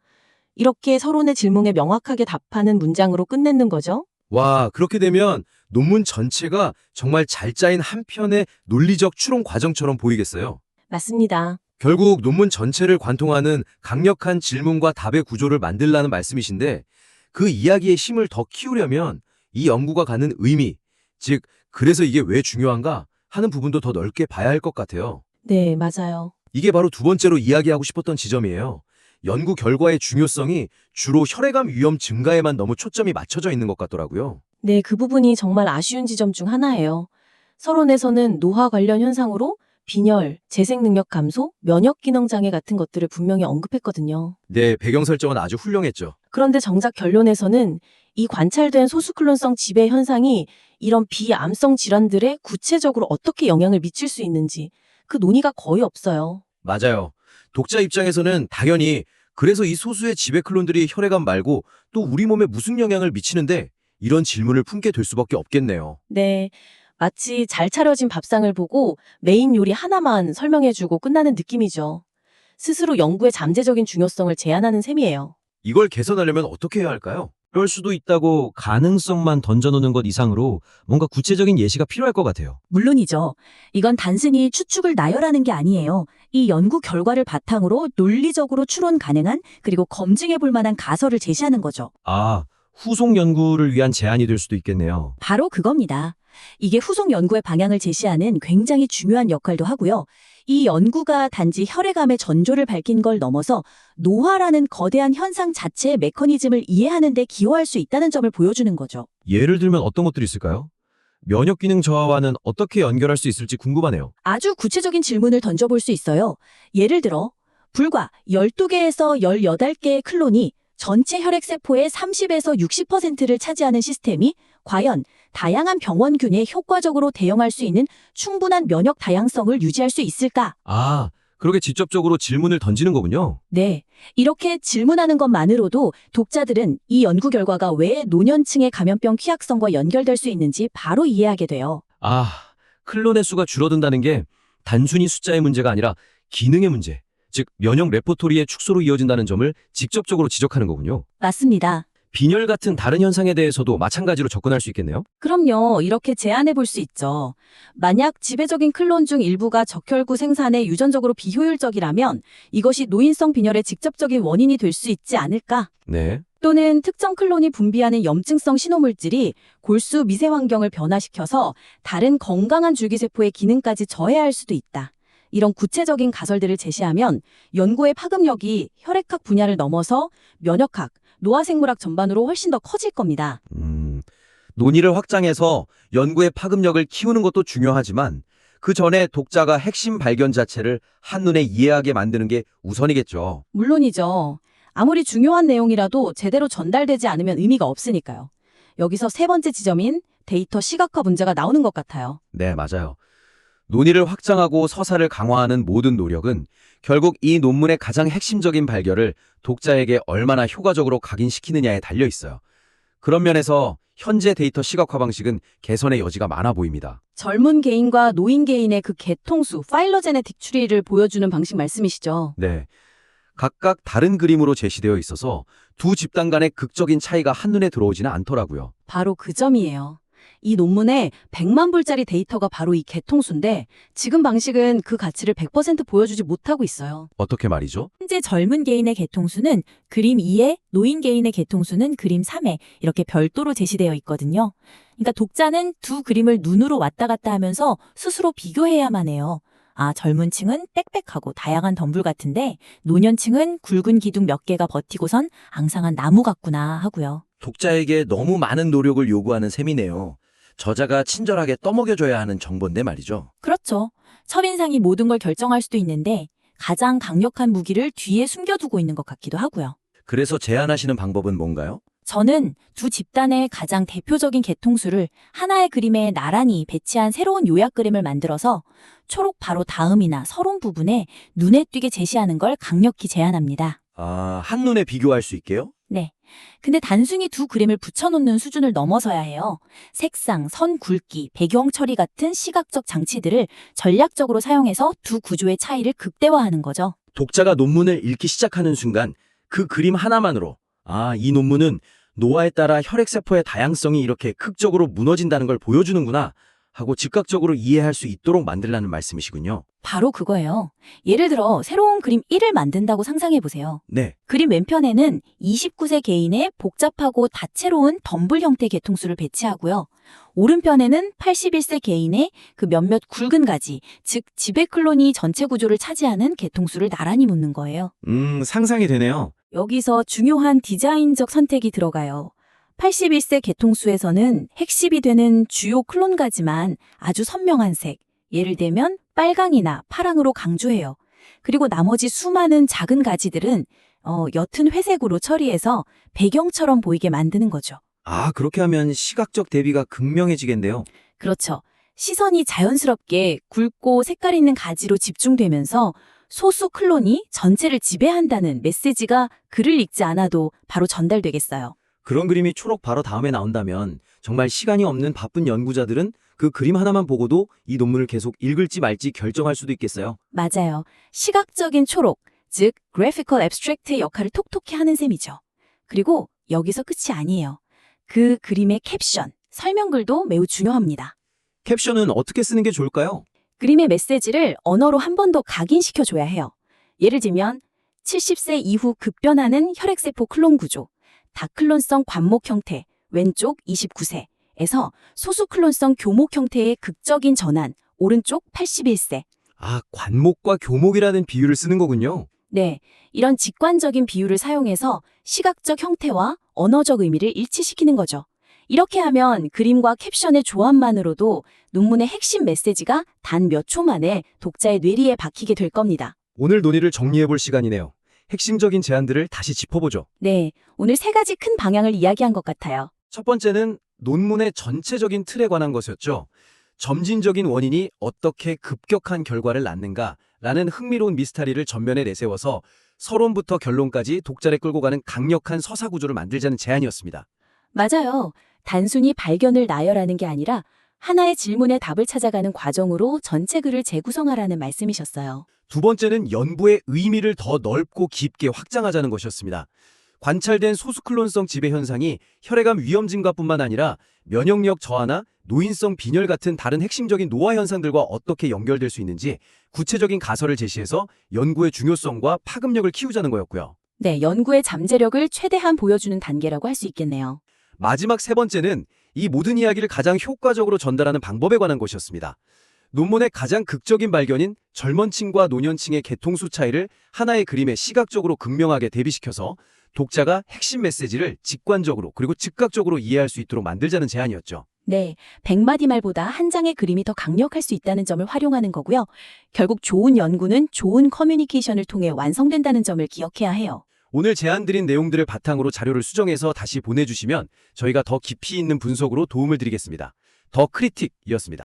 Speaker 1: 이렇게 서론의 질문에 명확하게 답하는 문장으로 끝내는 거죠.
Speaker 5: 와, 그렇게 되면 논문 전체가 정말 잘 짜인 한 편의 논리적 추론 과정처럼 보이겠어요.
Speaker 1: 맞습니다.
Speaker 5: 결국 논문 전체를 관통하는 강력한 질문과 답의 구조를 만들라는 말씀이신데 그 이야기의 힘을 더 키우려면 이 연구가 갖는 의미, 즉 그래서 이게 왜 중요한가 하는 부분도 더 넓게 봐야 할 것 같아요.
Speaker 1: 네, 맞아요.
Speaker 5: 이게 바로 두 번째로 이야기하고 싶었던 지점이에요. 연구 결과의 중요성이 주로 혈액암 위험 증가에만 너무 초점이 맞춰져 있는 것 같더라고요.
Speaker 1: 네, 그 부분이 정말 아쉬운 지점 중 하나예요. 서론에서는 노화 관련 현상으로 빈혈, 재생 능력 감소, 면역 기능 장애 같은 것들을 분명히 언급했거든요.
Speaker 5: 네, 배경 설정은 아주 훌륭했죠.
Speaker 1: 그런데 정작 결론에서는 이 관찰된 소수클론성 지배 현상이 이런 비암성 질환들에 구체적으로 어떻게 영향을 미칠 수 있는지 그 논의가 거의 없어요.
Speaker 5: 맞아요. 독자 입장에서는 당연히 그래서 이 소수의 지배 클론들이 혈액암 말고 또 우리 몸에 무슨 영향을 미치는데 이런 질문을 품게 될 수밖에 없겠네요.
Speaker 1: 네, 마치 잘 차려진 밥상을 보고 메인 요리 하나만 설명해주고 끝나는 느낌이죠. 스스로 연구의 잠재적인 중요성을 제안하는 셈이에요.
Speaker 5: 이걸 개선하려면 어떻게 해야 할까요?
Speaker 4: 그럴 수도 있다고 가능성만 던져놓는 것 이상으로 뭔가 구체적인 예시가 필요할 것 같아요.
Speaker 1: 물론이죠. 이건 단순히 추측을 나열하는 게 아니에요. 이 연구 결과를 바탕으로 논리적으로 추론 가능한 그리고 검증해 볼 만한 가설을 제시하는 거죠.
Speaker 4: 아, 후속 연구를 위한 제안이 될 수도 있겠네요.
Speaker 1: 바로 그겁니다. 이게 후속 연구의 방향을 제시하는 굉장히 중요한 역할도 하고요. 이 연구가 단지 혈액암의 전조를 밝힌 걸 넘어서 노화라는 거대한 현상 자체의 메커니즘을 이해하는 데 기여할 수 있다는 점을 보여주는 거죠.
Speaker 4: 예를 들면 어떤 것들이 있을까요? 면역 기능 저하와는 어떻게 연결할 수 있을지 궁금하네요.
Speaker 1: 아주 구체적인 질문을 던져볼 수 있어요. 예를 들어 불과 12개에서 18개의 클론이 전체 혈액세포의 30에서 60%를 차지하는 시스템이 과연 다양한 병원균에 효과적으로 대응할 수 있는 충분한 면역 다양성을 유지할 수 있을까?
Speaker 4: 아, 그렇게 직접적으로 질문을 던지는 거군요.
Speaker 1: 네, 이렇게 질문하는 것만으로도 독자들은 이 연구 결과가 왜 노년층의 감염병 취약성과 연결될 수 있는지 바로 이해하게 돼요.
Speaker 4: 아, 클론의 수가 줄어든다는 게 단순히 숫자의 문제가 아니라 기능의 문제, 즉 면역 레포토리의 축소로 이어진다는 점을 직접적으로 지적하는 거군요.
Speaker 1: 맞습니다.
Speaker 4: 빈혈 같은 다른 현상에 대해서도 마찬가지로 접근할 수 있겠네요.
Speaker 1: 그럼요. 이렇게 제안해 볼 수 있죠. 만약 지배적인 클론 중 일부가 적혈구 생산에 유전적으로 비효율적이라면 이것이 노인성 빈혈의 직접적인 원인이 될 수 있지 않을까?
Speaker 4: 네.
Speaker 1: 또는 특정 클론이 분비하는 염증성 신호물질이 골수 미세 환경을 변화시켜서 다른 건강한 줄기세포의 기능까지 저해할 수도 있다. 이런 구체적인 가설들을 제시하면 연구의 파급력이 혈액학 분야를 넘어서 면역학, 노화생물학 전반으로 훨씬 더 커질 겁니다.
Speaker 5: 논의를 확장해서 연구의 파급력을 키우는 것도 중요하지만 그 전에 독자가 핵심 발견 자체를 한눈에 이해하게 만드는 게 우선이겠죠.
Speaker 1: 물론이죠. 아무리 중요한 내용이라도 제대로 전달되지 않으면 의미가 없으니까요. 여기서 세 번째 지점인 데이터 시각화 문제가 나오는 것 같아요.
Speaker 5: 네, 맞아요. 논의를 확장하고 서사를 강화하는 모든 노력은 결국 이 논문의 가장 핵심적인 발견을 독자에게 얼마나 효과적으로 각인시키느냐에 달려 있어요. 그런 면에서
Speaker 4: 현재 데이터 시각화 방식은 개선의 여지가 많아 보입니다.
Speaker 1: 젊은 개인과 노인 개인의 그 개통수, 파일로제네틱 추리를 보여주는 방식 말씀이시죠?
Speaker 4: 네. 각각 다른 그림으로 제시되어 있어서 두 집단 간의 극적인 차이가 한눈에 들어오지는 않더라고요.
Speaker 1: 바로 그 점이에요. 이 논문에 100만 불짜리 데이터가 바로 이 개통수인데 지금 방식은 그 가치를 100% 보여주지 못하고 있어요.
Speaker 4: 어떻게 말이죠?
Speaker 14: 현재 젊은 개인의 개통수는 그림 2에, 노인 개인의 개통수는 그림 3에 이렇게 별도로 제시되어 있거든요. 그러니까 독자는 두 그림을 눈으로 왔다 갔다 하면서 스스로 비교해야만 해요. 아, 젊은 층은 빽빽하고 다양한 덤불 같은데 노년층은 굵은 기둥 몇 개가 버티고선 앙상한 나무 같구나 하고요.
Speaker 5: 독자에게 너무 많은 노력을 요구하는 셈이네요. 저자가 친절하게 떠먹여줘야 하는 정보인데 말이죠.
Speaker 14: 그렇죠. 첫인상이 모든 걸 결정할 수도 있는데 가장 강력한 무기를 뒤에 숨겨두고 있는 것 같기도 하고요.
Speaker 5: 그래서 제안하시는 방법은 뭔가요?
Speaker 14: 저는 두 집단의 가장 대표적인 개통수를 하나의 그림에 나란히 배치한 새로운 요약 그림을 만들어서 초록 바로 다음이나 서론 부분에 눈에 띄게 제시하는 걸 강력히 제안합니다.
Speaker 5: 아, 한눈에 비교할 수 있게요?
Speaker 14: 네. 근데 단순히 두 그림을 붙여놓는 수준을 넘어서야 해요. 색상, 선 굵기, 배경 처리 같은 시각적 장치들을 전략적으로 사용해서 두 구조의 차이를 극대화하는 거죠.
Speaker 5: 독자가 논문을 읽기 시작하는 순간 그 그림 하나만으로 아, 이 논문은 노화에 따라 혈액세포의 다양성이 이렇게 극적으로 무너진다는 걸 보여주는구나 하고 즉각적으로 이해할 수 있도록 만들라는 말씀이시군요.
Speaker 14: 바로 그거예요. 예를 들어 새로운 그림 1을 만든다고 상상해보세요.
Speaker 5: 네.
Speaker 14: 그림 왼편에는 29세 개인의 복잡하고 다채로운 덤불 형태 개통수를 배치하고요. 오른편에는 81세 개인의 그 몇몇 굵은 가지, 즉 지베클론이 전체 구조를 차지하는 개통수를 나란히 놓는 거예요.
Speaker 5: 상상이 되네요.
Speaker 14: 여기서 중요한 디자인적 선택이 들어가요. 81세 개통수에서는 핵심이 되는 주요 클론 가지만 아주 선명한 색, 예를 들면 빨강이나 파랑으로 강조해요. 그리고 나머지 수많은 작은 가지들은 옅은 회색으로 처리해서 배경처럼 보이게 만드는 거죠.
Speaker 5: 아, 그렇게 하면 시각적 대비가 극명해지겠네요.
Speaker 14: 그렇죠. 시선이 자연스럽게 굵고 색깔 있는 가지로 집중되면서 소수 클론이 전체를 지배한다는 메시지가 글을 읽지 않아도 바로 전달되겠어요.
Speaker 5: 그런 그림이 초록 바로 다음에 나온다면 정말 시간이 없는 바쁜 연구자들은 그 그림 하나만 보고도 이 논문을 계속 읽을지 말지 결정할 수도 있겠어요.
Speaker 14: 맞아요. 시각적인 초록, 즉 Graphical Abstract의 역할을 톡톡히 하는 셈이죠. 그리고 여기서 끝이 아니에요. 그 그림의 캡션, 설명글도 매우 중요합니다.
Speaker 5: 캡션은 어떻게 쓰는 게 좋을까요?
Speaker 14: 그림의 메시지를 언어로 한 번 더 각인시켜줘야 해요. 예를 들면 70세 이후 급변하는 혈액세포 클론 구조, 다클론성 관목 형태, 왼쪽 29세에서 소수 클론성 교목 형태의 극적인 전환, 오른쪽 81세.
Speaker 4: 아, 관목과 교목이라는 비유를 쓰는 거군요.
Speaker 14: 네, 이런 직관적인 비유를 사용해서 시각적 형태와 언어적 의미를 일치시키는 거죠. 이렇게 하면 그림과 캡션의 조합만으로도 논문의 핵심 메시지가 단 몇 초 만에 독자의 뇌리에 박히게 될 겁니다.
Speaker 4: 오늘 논의를 정리해볼 시간이네요. 핵심적인 제안들을 다시 짚어보죠.
Speaker 14: 네, 오늘 세 가지 큰 방향을 이야기한 것 같아요.
Speaker 4: 첫 번째는 논문의 전체적인 틀에 관한 것이었죠. 점진적인 원인이 어떻게 급격한 결과를 낳는가라는 흥미로운 미스터리를 전면에 내세워서 서론부터 결론까지 독자를 끌고 가는 강력한 서사 구조를 만들자는 제안이었습니다.
Speaker 14: 맞아요. 단순히 발견을 나열하는 게 아니라 하나의 질문에 답을 찾아가는 과정으로 전체 글을 재구성하라는 말씀이셨어요.
Speaker 4: 두 번째는 연구의 의미를 더 넓고 깊게 확장하자는 것이었습니다. 관찰된 소수클론성 지배 현상이 혈액암 위험 증가뿐만 아니라 면역력 저하나 노인성 빈혈 같은 다른 핵심적인 노화 현상들과 어떻게 연결될 수 있는지 구체적인 가설을 제시해서 연구의 중요성과 파급력을 키우자는 거였고요.
Speaker 14: 네, 연구의 잠재력을 최대한 보여주는 단계라고 할 수 있겠네요.
Speaker 4: 마지막 세 번째는 이 모든 이야기를 가장 효과적으로 전달하는 방법에 관한 것이었습니다. 논문의 가장 극적인 발견인 젊은 층과 노년층의 개통수 차이를 하나의 그림에 시각적으로 극명하게 대비시켜서 독자가 핵심 메시지를 직관적으로 그리고 즉각적으로 이해할 수 있도록 만들자는 제안이었죠.
Speaker 14: 네, 100마디 말보다 한 장의 그림이 더 강력할 수 있다는 점을 활용하는 거고요. 결국 좋은 연구는 좋은 커뮤니케이션을 통해 완성된다는 점을 기억해야 해요.
Speaker 4: 오늘 제안드린 내용들을 바탕으로 자료를 수정해서 다시 보내주시면 저희가 더 깊이 있는 분석으로 도움을 드리겠습니다. 더 크리틱이었습니다.